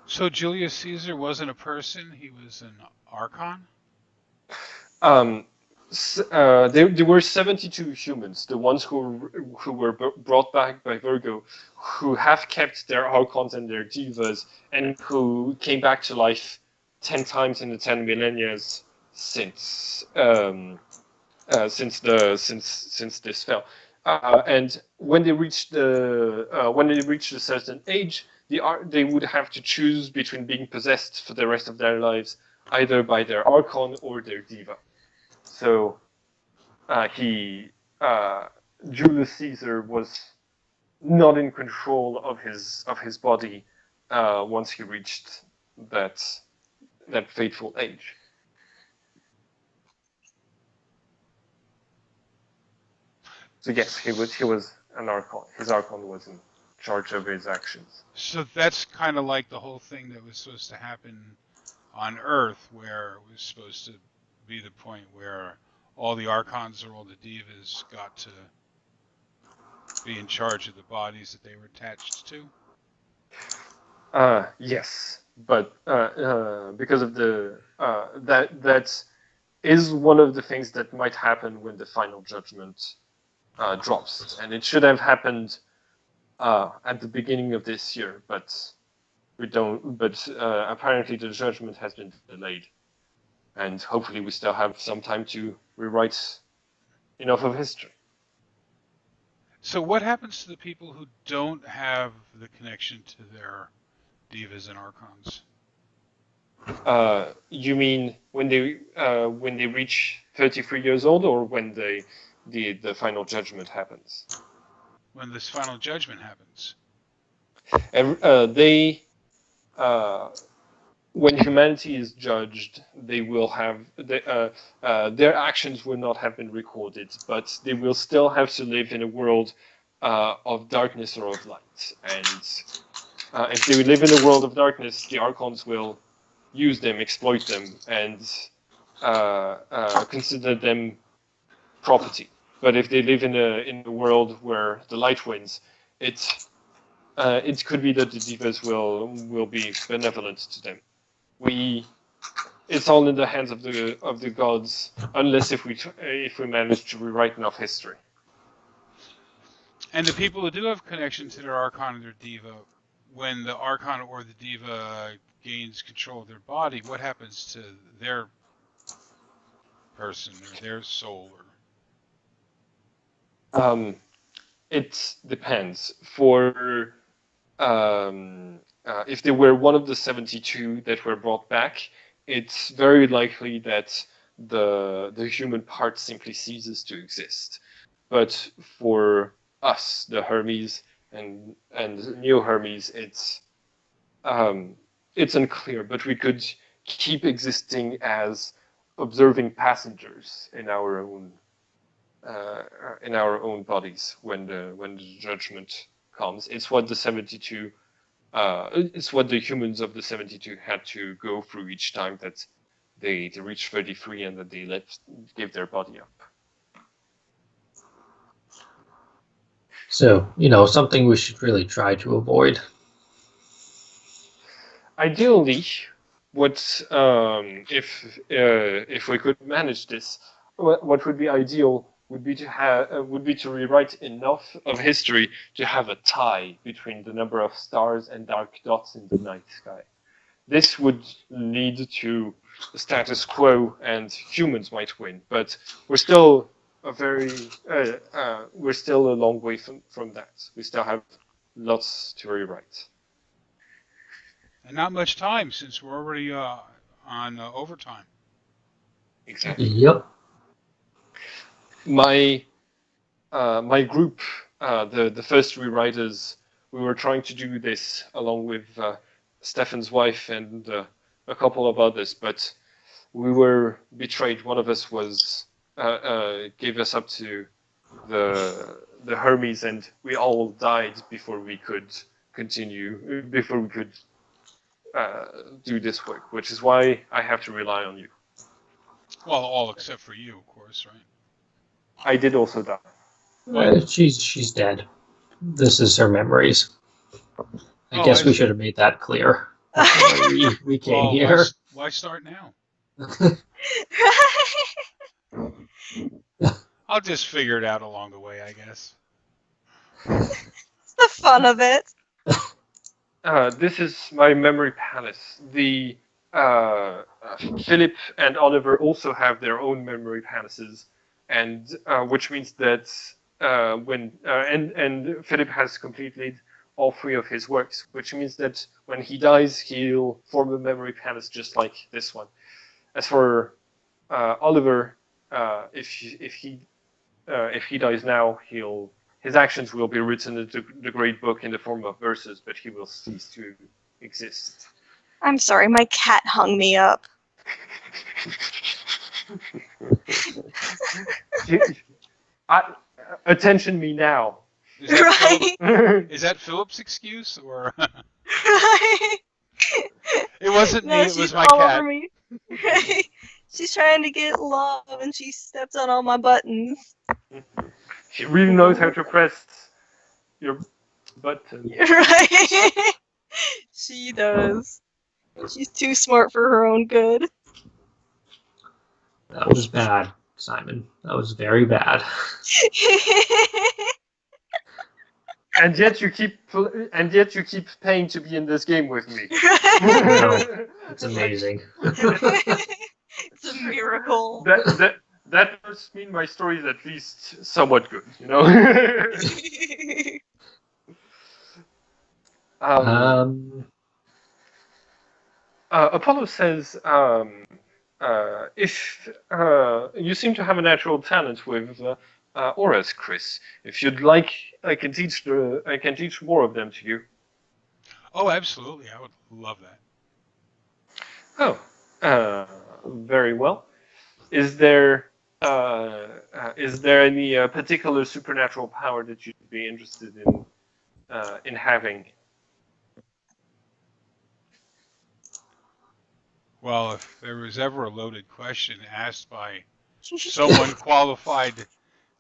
So Julius Caesar wasn't a person, he was an archon? There were 72 humans, the ones who were brought back by Virgo, who have kept their archons and their divas, and who came back to life 10 times in the 10 millennia since since this fell. And when they reached a certain age, they would have to choose between being possessed for the rest of their lives, either by their archon or their diva. So he Julius Caesar was not in control of his body once he reached that fateful age. So yes, he was an archon. His archon was in charge of his actions. So that's kind of like the whole thing that was supposed to happen on Earth, where it was supposed to be the point where all the archons or all the divas got to be in charge of the bodies that they were attached to. Yes, but because of that is one of the things that might happen when the final judgment drops, and it should have happened at the beginning of this year, but we don't. But apparently the judgment has been delayed, and hopefully we still have some time to rewrite enough of history. So what happens to the people who don't have the connection to their divas and archons? You mean when they reach 33 years old, or when the final judgment happens? When this final judgment happens. When humanity is judged, they will have their actions will not have been recorded, but they will still have to live in a world of darkness or of light. And if they live in a world of darkness, the archons will use them, exploit them, and consider them property. But if they live in a world where the light wins, it could be that the divas will be benevolent to them. It's all in the hands of the gods, unless if we manage to rewrite enough history. And the people who do have connection to their archon or their diva, when the archon or the diva gains control of their body, what happens to their person or their soul? It depends. For if they were one of the 72 that were brought back, it's very likely that the human part simply ceases to exist. But for us, the Hermes and Neo Hermes, it's unclear. But we could keep existing as observing passengers in our own bodies when the judgment comes. It's what the 72. It's what the humans of the 72 had to go through each time that they reached 33 and that they gave their body up. So, something we should really try to avoid. Ideally, if we could manage this, what would be ideal would be to rewrite enough of history to have a tie between the number of stars and dark dots in the night sky. This would lead to the status quo, and humans might win. But we're still we're still a long way from that. We still have lots to rewrite. And not much time, since we're already on overtime. Exactly. Yep. My group, the first rewriters, we were trying to do this along with Stefan's wife and a couple of others, but we were betrayed. One of us gave us up to the Hermes, and we all died before we could continue, before we could do this work, which is why I have to rely on you. Well, all except for you, of course, right? I did also die. She's dead. This is her memories. I guess we should have made that clear. we came here. Why start now? Right? I'll just figure it out along the way, I guess. It's the fun of it. This is my memory palace. The Philip and Oliver also have their own memory palaces, and which means that and Philip has completed all three of his works, which means that when he dies, he'll form a memory palace just like this one. As for Oliver, if he dies now, his actions will be written into the great book in the form of verses, but he will cease to exist. I'm sorry, my cat hung me up. Attention me now. Is that, Right. is that Philip's excuse, or Right. it wasn't No, me? It she's was my all cat. over me. Right. She's trying to get love, and she stepped on all my buttons. She really knows how to press your button. Right. She does. She's too smart for her own good. That was bad, Simon. That was very bad. And yet you keep paying to be in this game with me. No, it's amazing. It's a miracle. That must mean my story is at least somewhat good, you know. Apollo says, if you seem to have a natural talent with auras, Chris. If you'd like, I can teach more of them to you. Oh, absolutely. I would love that. Oh, very well. Is there any particular supernatural power that you'd be interested in having? Well, if there was ever a loaded question asked by someone qualified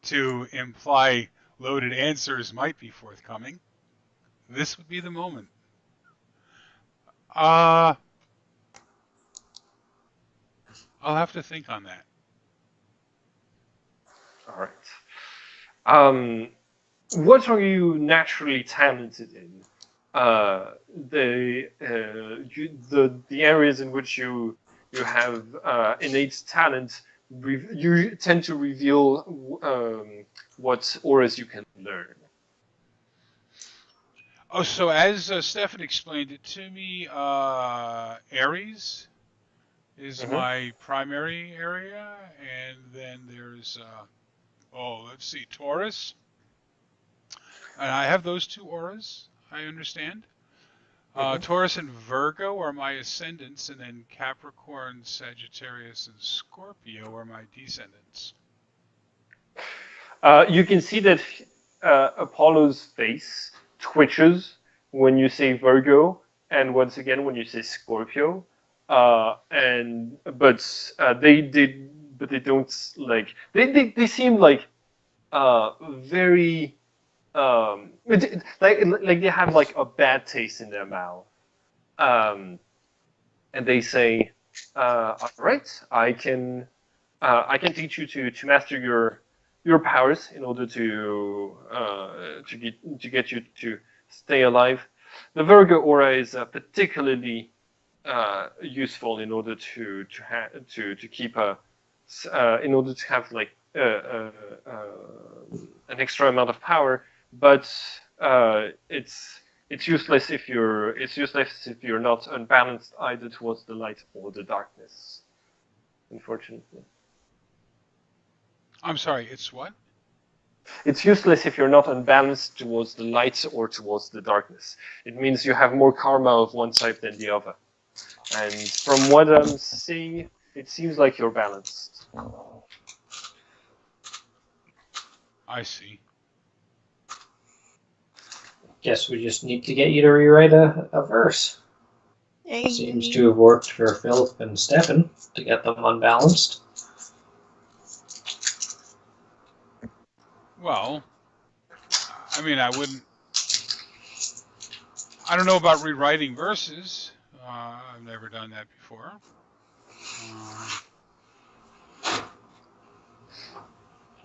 to imply loaded answers might be forthcoming, this would be the moment. I'll have to think on that. All right. What are you naturally talented in? The areas in which you have innate talent, you tend to reveal what auras you can learn. Oh, so as Stefan explained it to me, Aries is my primary area, and then there's, let's see, Taurus. And I have those two auras, I understand. Taurus and Virgo are my ascendants, and then Capricorn, Sagittarius, and Scorpio are my descendants. You can see that Apollo's face twitches when you say Virgo, and once again when you say Scorpio. But they don't like they seem like very like they have like a bad taste in their mouth, and they say, "All right, I can teach you to master your powers in order to get you to stay alive." The Virgo aura is particularly useful in order to keep in order to have like an extra amount of power, but it's useless if you're not unbalanced either towards the light or the darkness. Unfortunately. I'm sorry, it's what? It's useless if you're not unbalanced towards the light or towards the darkness. It means you have more karma of one type than the other. And from what I'm seeing, it seems like you're balanced. I see. Guess we just need to get you to rewrite a verse. Hey. Seems to have worked for Philip and Stefan to get them unbalanced. Well, I mean, I don't know about rewriting verses. I've never done that before.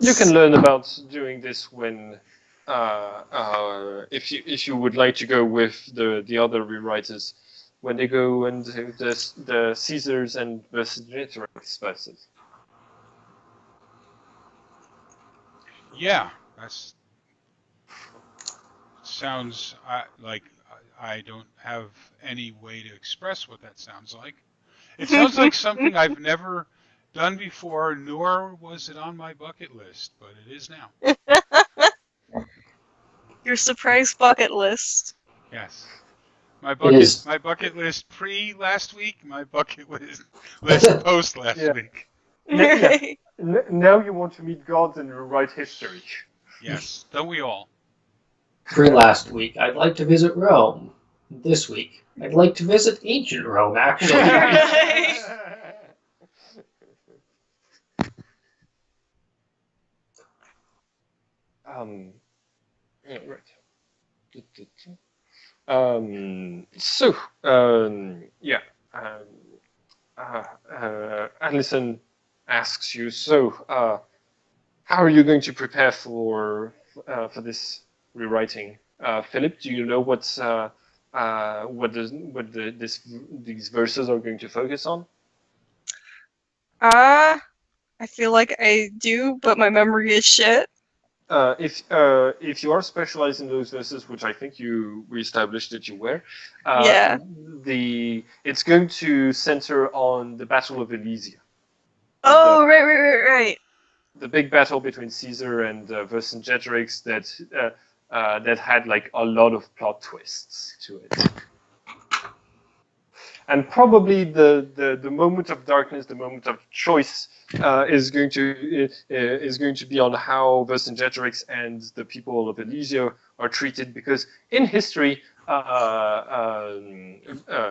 You can learn about doing this when, if you would like to go with the other rewriters. when they go into the Caesars and Vercingetorix versus. Yeah, that's sounds like I don't have any way to express what that sounds like. It sounds like something I've never done before, nor was it on my bucket list, but it is now. Your surprise bucket list. Yes. My It is. bucket list pre last week, my bucket list post last Yeah. week. Yeah. Now you want to meet gods and rewrite history. Yes, don't we all? For last week, I'd like to visit Rome. This week, I'd like to visit ancient Rome, actually. Yeah, right. Yeah. Alison asks you, how are you going to prepare for this rewriting? Philip, do you know what these verses are going to focus on? I feel like I do, but my memory is shit. If you are specialized in those verses, which I think we established that you were, Yeah. it's going to center on the Battle of Elysia. Oh, right. The big battle between Caesar and Vercingetorix that had like a lot of plot twists to it. And probably the moment of darkness, the moment of choice, is going to be on how Vercingetorix and the people of Elysia are treated, because in history,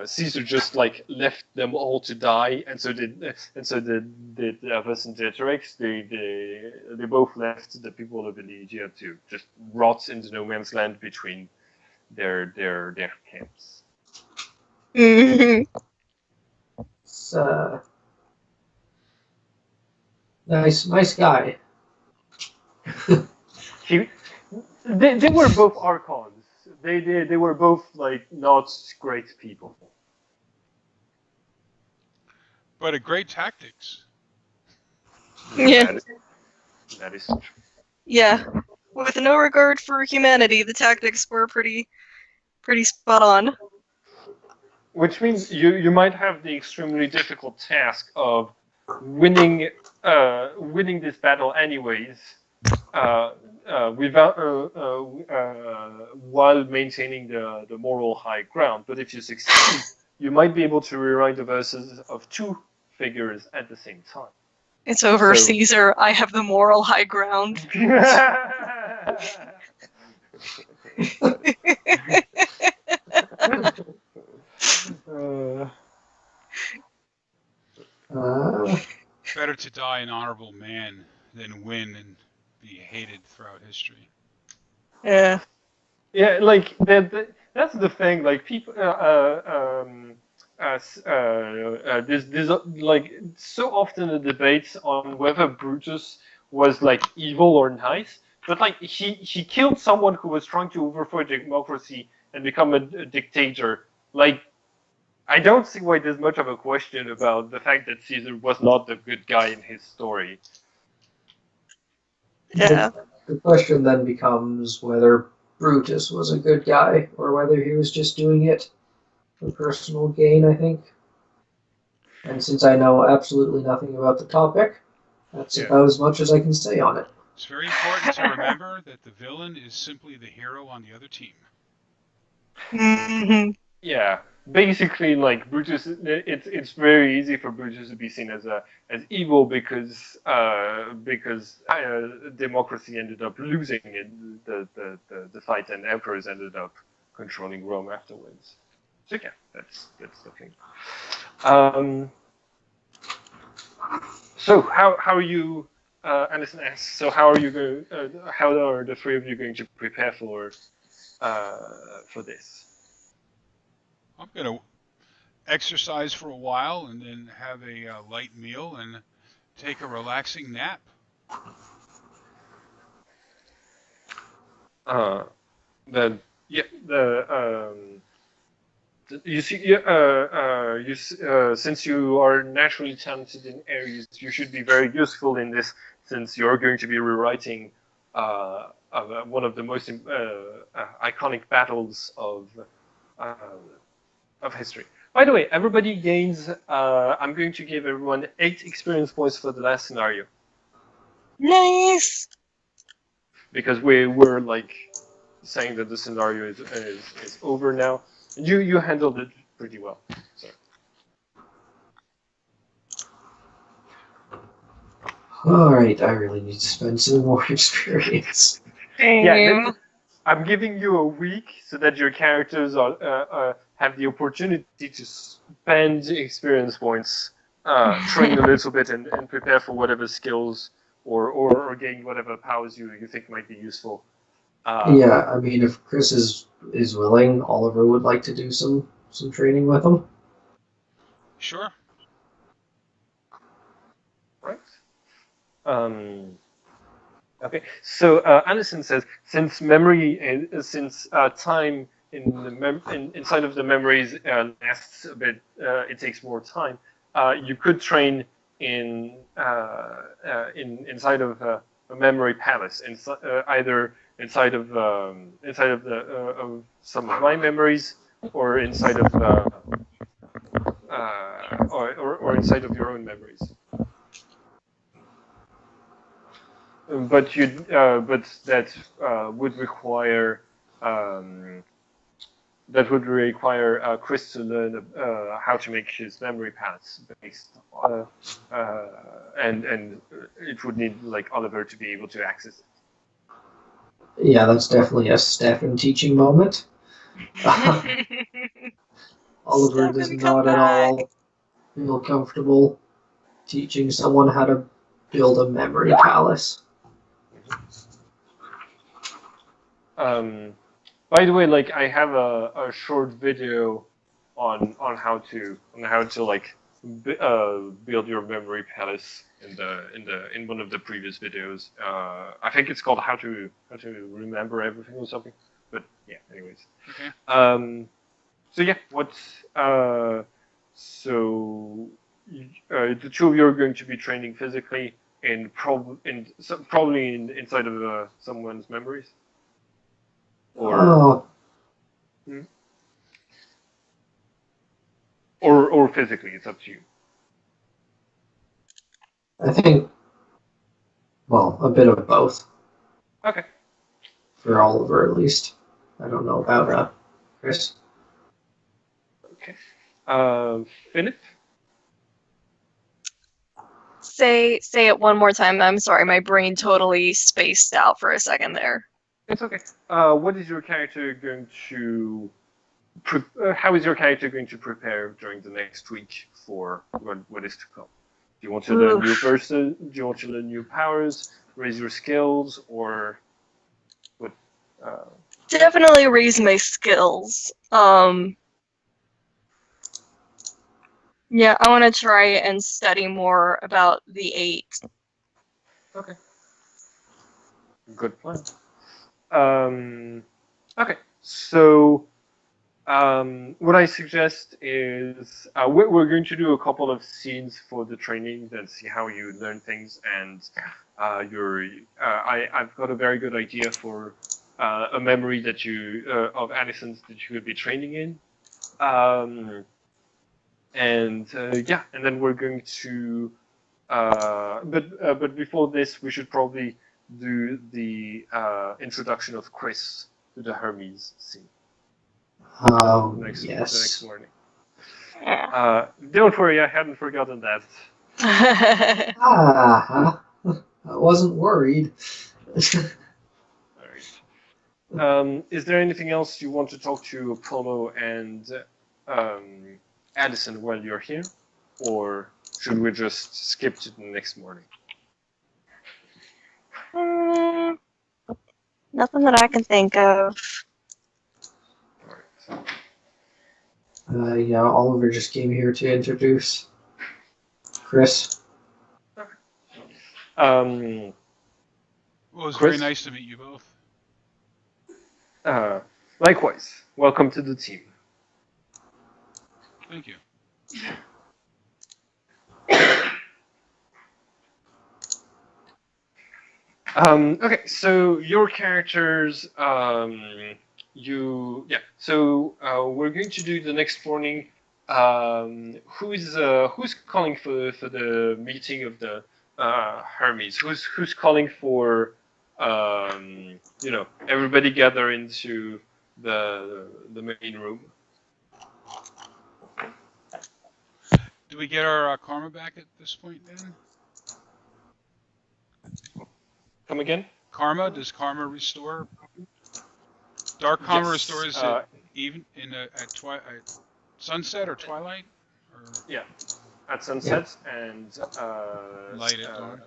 Caesar just like left them all to die, and so did Vercingetorix. They both left the people of Elysia to just rot in the no man's land between their camps. It's, nice guy. They were both archons. They were both like not great people. But a great tactics. Yeah. That is true. Yeah. With no regard for humanity, the tactics were pretty spot on. Which means you might have the extremely difficult task of winning this battle anyways, without while maintaining the moral high ground. But if you succeed, you might be able to rewrite the verses of two figures at the same time. It's over, Caesar. I have the moral high ground. Better to die an honorable man than win and be hated throughout history. Yeah. Yeah, like that's the thing. Like people, there's like so often a debate on whether Brutus was like evil or nice, but like he killed someone who was trying to overthrow democracy and become a dictator. Like, I don't see why there's much of a question about the fact that Caesar was not the good guy in his story. Yeah. The question then becomes whether Brutus was a good guy or whether he was just doing it for personal gain, I think. And since I know absolutely nothing about the topic, that's about as much as I can say on it. It's very important to remember that the villain is simply the hero on the other team. Mm-hmm. Yeah, basically, like Brutus, it's very easy for Brutus to be seen as evil because democracy ended up losing the fight, and emperors ended up controlling Rome afterwards. So yeah, that's the thing. So how are you? Alison asks. So how are you going? How are the three of you going to prepare for this? I'm going to exercise for a while and then have a light meal and take a relaxing nap. You see, since you are naturally talented in areas, you should be very useful in this, since you're going to be rewriting one of the most iconic battles uh, of history. By the way, everybody gains. I'm going to give everyone 8 experience points for the last scenario Nice. because we were like saying that the scenario is over now. You handled it pretty well. So. Alright, I really need to spend some more experience. Yeah, I'm giving you a week so that your characters have the opportunity to spend experience points, train a little bit, and prepare for whatever skills or gain whatever powers you think might be useful. Yeah, I mean, if Chris is willing, Oliver would like to do some training with him. Sure. Right. Okay. So Anderson says, since time inside of the memories lasts a bit, it takes more time. You could train inside of a memory palace, either inside of some of my memories, or inside of or inside of your own memories. But that would require Chris to learn how to make his memory paths based, and it would need like Oliver to be able to access it. Yeah, that's definitely a staff and teaching moment. Oliver Stop does and not come at back. all feel comfortable teaching someone how to build a memory palace. By the way, like I have a short video on how to like build your memory palace in one of the previous videos. I think it's called how to remember everything or something. But yeah, anyways. Okay. So yeah, the two of you are going to be training physically probably inside of someone's memories. Or physically, it's up to you. I think, well, a bit of both. Okay. For Oliver, at least. I don't know about Chris. Okay. Philip? Say it one more time. I'm sorry, my brain totally spaced out for a second there. It's okay. What is your character going to... how is your character going to prepare during the next week for what is to come? Do you want to learn new person? Do you want to learn new powers, raise your skills, or what? Definitely raise my skills. Yeah, I want to try and study more about the 8. Okay. Good plan. Okay, so what I suggest is we're going to do a couple of scenes for the training and see how you learn things, and I've got a very good idea for a memory that of Addison's that you would be training in, and then we're going to but before this we should probably do the introduction of Chris to the Hermes scene. The next morning. Don't worry, I hadn't forgotten that. I wasn't worried. Alright. Is there anything else you want to talk to Apollo and Addison while you're here? Or should we just skip to the next morning? Nothing that I can think of. Alright. Yeah, Oliver just came here to introduce Chris. Well, it was very nice to meet you both. Likewise. Welcome to the team. Thank you. Okay, so your characters, So we're going to do the next morning. Who's calling for the meeting of the Hermes? Who's calling for everybody gather into the main room? Do we get our karma back at this point then? Come again? Karma? Does karma restore? Dark karma Yes, restores it even at sunset or twilight? Or yeah, at sunset and light at dawn?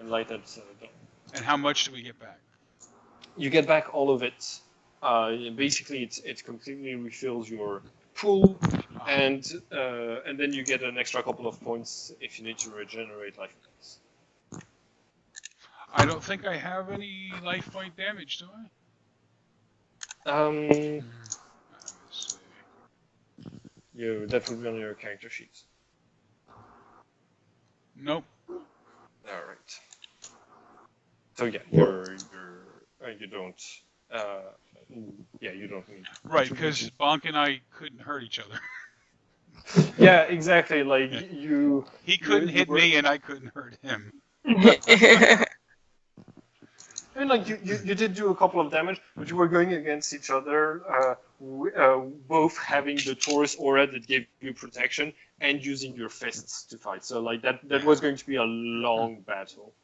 and light at dawn. And how much do we get back? You get back all of it. Basically, it completely refills your pool, and then you get an extra couple of points if you need to regenerate life points. I don't think I have any life point damage, do I? Um, Let me see. You're definitely on your character sheets. Nope. All right. So yeah, you don't. You don't need. Right, because Bonk and I couldn't hurt each other. Yeah, exactly. Like you. He couldn't hit me, and I couldn't hurt him. And like you did do a couple of damage, but you were going against each other, both having the Taurus aura that gave you protection and using your fists to fight. So like that was going to be a long battle.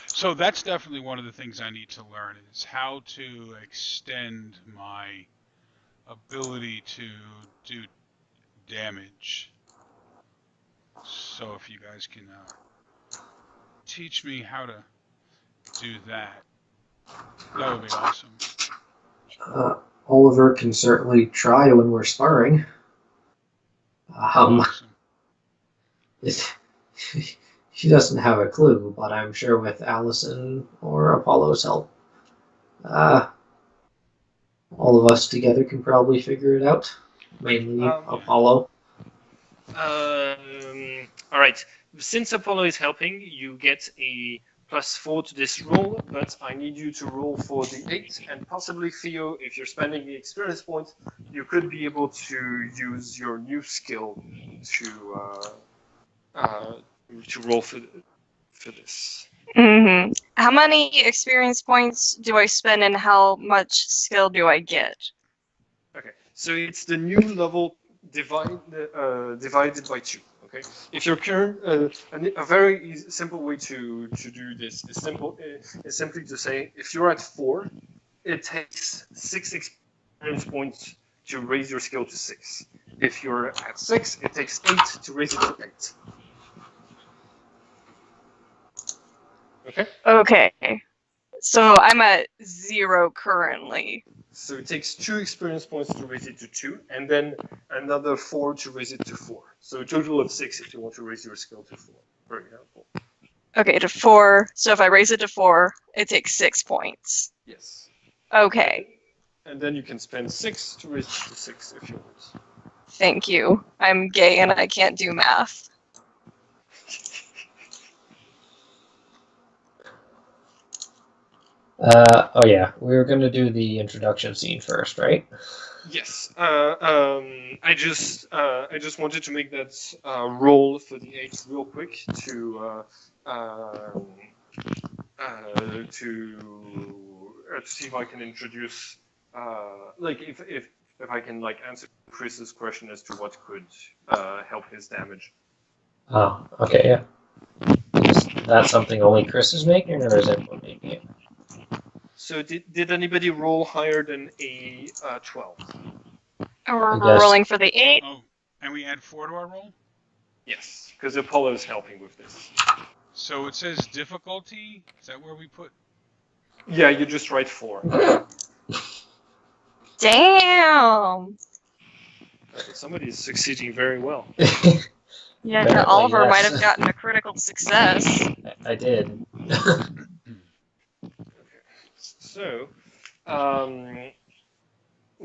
So that's definitely one of the things I need to learn is how to extend my ability to do damage. So if you guys can teach me how to do that, that would be awesome. Oliver can certainly try when we're sparring. Awesome. She doesn't have a clue, but I'm sure with Allison or Apollo's help, all of us together can probably figure it out. Mainly Apollo. All right. Since Apollo is helping, you get a +4 to this roll, but I need you to roll for the 8, and possibly Theo, if you're spending the experience points, you could be able to use your new skill to roll for this. Mm-hmm. How many experience points do I spend, and how much skill do I get? Okay, so it's the new level divided by 2. Okay, if your current a very simple way to do this is simply to say if you're at 4, it takes 6 experience points to raise your skill to 6. If you're at 6, it takes 8 to raise it to 8. Okay. Okay. So I'm at 0 currently. So it takes 2 experience points to raise it to 2, and then another 4 to raise it to 4. So a total of 6 if you want to raise your skill to 4, for example. Okay, to 4. So if I raise it to 4, it takes 6 points. Yes. Okay. And then you can spend 6 to raise it to 6 if you want. Thank you. I'm gay and I can't do math. Oh yeah, we were gonna do the introduction scene first, right? Yes. I just wanted to make that roll for the 8 real quick to see if I can introduce if I can answer Chris's question as to what could help his damage. Oh, okay, yeah. Is that something only Chris is making, or is everyone making it? So did anybody roll higher than a 12? We're rolling for the 8. Oh, and we add 4 to our roll? Yes, because Apollo is helping with this. So it says difficulty? Is that where we put? Yeah, you just write 4. Damn! Somebody is succeeding very well. Yeah, Apparently, Oliver yes. might have gotten a critical success. I did. So,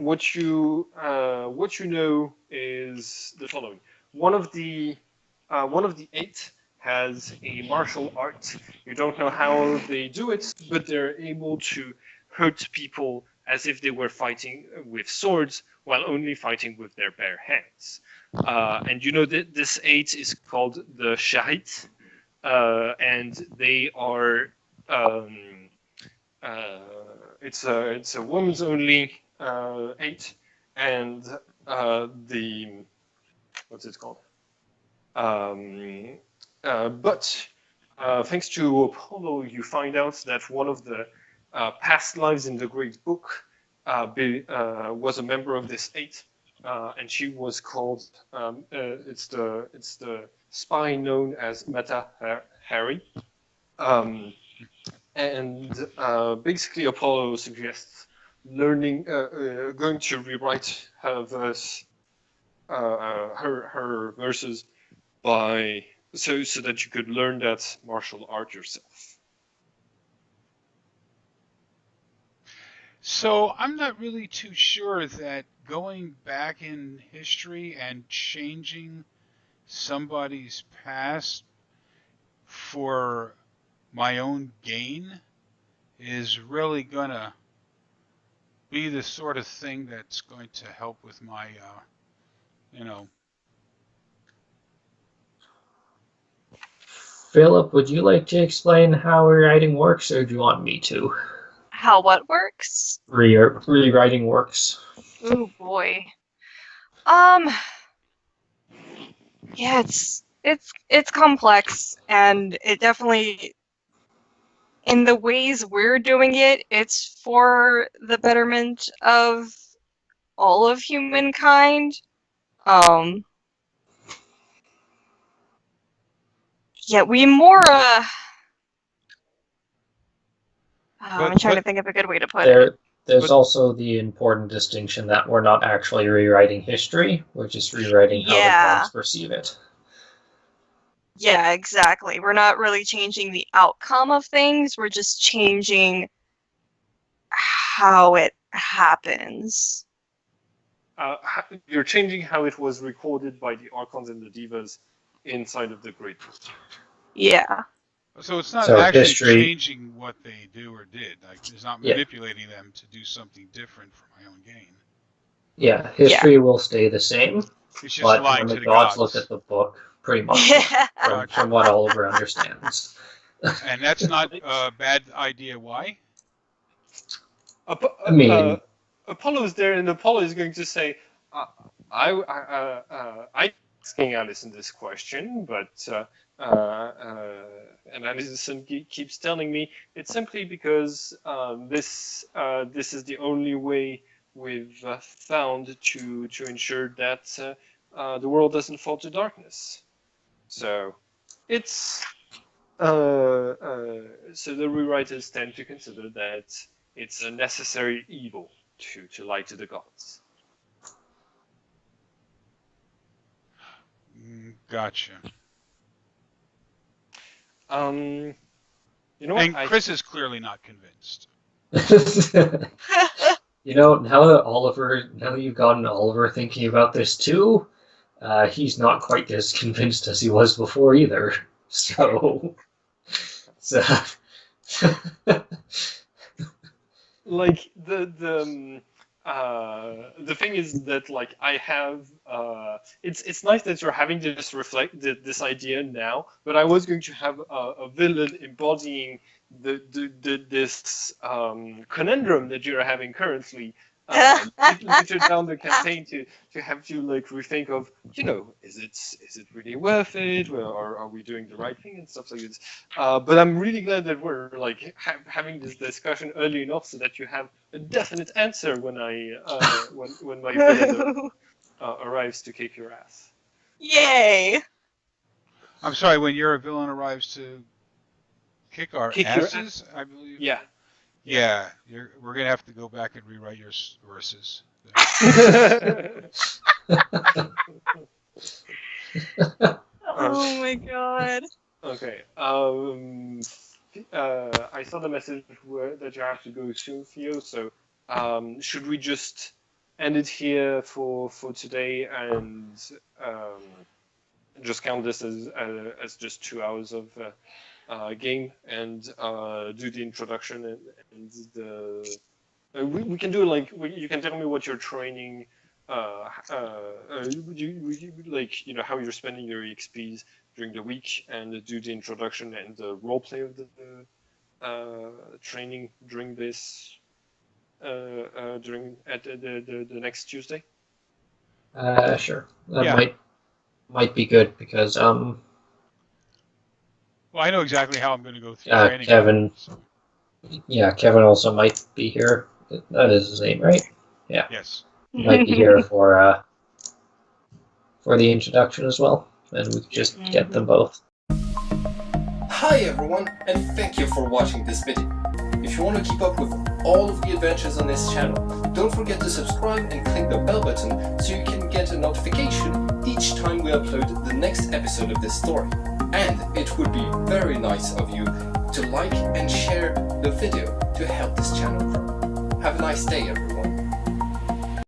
what you know is the following. One of the 8 has a martial art. You don't know how they do it, but they're able to hurt people as if they were fighting with swords while only fighting with their bare hands. And you know that this 8 is called the Sharit, and they are it's a woman's only 8, and the what's it called? But thanks to Apollo, you find out that one of the past lives in the Great Book was a member of this 8, and she was called. It's the spy known as Mata Hari. And basically, Apollo suggests going to rewrite her verse, her verses so that you could learn that martial art yourself. So I'm not really too sure that going back in history and changing somebody's past for my own gain is really gonna be the sort of thing that's going to help with my, Philip, would you like to explain how rewriting works, or do you want me to? How what works? Rewriting works. Oh boy. Yeah, it's complex, and it definitely, in the ways we're doing it, it's for the betterment of all of humankind. Yeah, we more I'm trying to think of a good way to put it. There's also the important distinction that we're not actually rewriting history, we're just rewriting how the gods perceive it. Yeah, exactly. We're not really changing the outcome of things, we're just changing how it happens. You're changing how it was recorded by the Archons and the Divas inside of the Great Book. Yeah. So it's not actually history, changing what they do or did. Like, it's not manipulating them to do something different for my own gain. Yeah, history will stay the same. It's just but lying when to the the gods look at the book, pretty much from what Oliver understands. And that's not a bad idea. Why? I mean, Apollo's there, and Apollo is going to say, "I'm asking Alison this question, but and Alison keeps telling me it's simply because this is the only way we've found to ensure that the world doesn't fall to darkness. So it's so the rewriters tend to consider that it's a necessary evil to lie to the gods." Gotcha. You know what? And Chris is clearly not convinced. You know, now that you've gotten Oliver thinking about this too, he's not quite as convinced as he was before either. So like the thing is that like I have it's nice that you're having this this idea now, but I was going to have a villain embodying this conundrum that you're having currently later down the campaign to have you like rethink of, you know, is it really worth it, or are we doing the right thing and stuff like this. But I'm really glad that we're like having this discussion early enough so that you have a definite answer when I when my villain arrives to kick your ass. Yay! I'm sorry, when your villain arrives to kick our asses, I believe. Yeah. Yeah, we're gonna have to go back and rewrite your verses. Oh my god. Okay. I saw the message that you have to go soon, Theo. So should we just end it here for today, and just count this as just 2 hours of game, and do the introduction and the. We can do like you can tell me what you're training. Like how you're spending your EXPs during the week, and do the introduction and the role play of the training during this at the next Tuesday. Sure. That Yeah. might be good because Well, I know exactly how I'm going to go through training. Kevin. So, Yeah, Kevin also might be here. That is his name, right? Yeah. yes. Might be here for the introduction as well, and we could just get them both. Hi everyone, and thank you for watching this video. If you want to keep up with all of the adventures on this channel, don't forget to subscribe and click the bell button so you can get a notification each time we upload the next episode of this story. And it would be very nice of you to like and share the video to help this channel grow. Have a nice day everyone.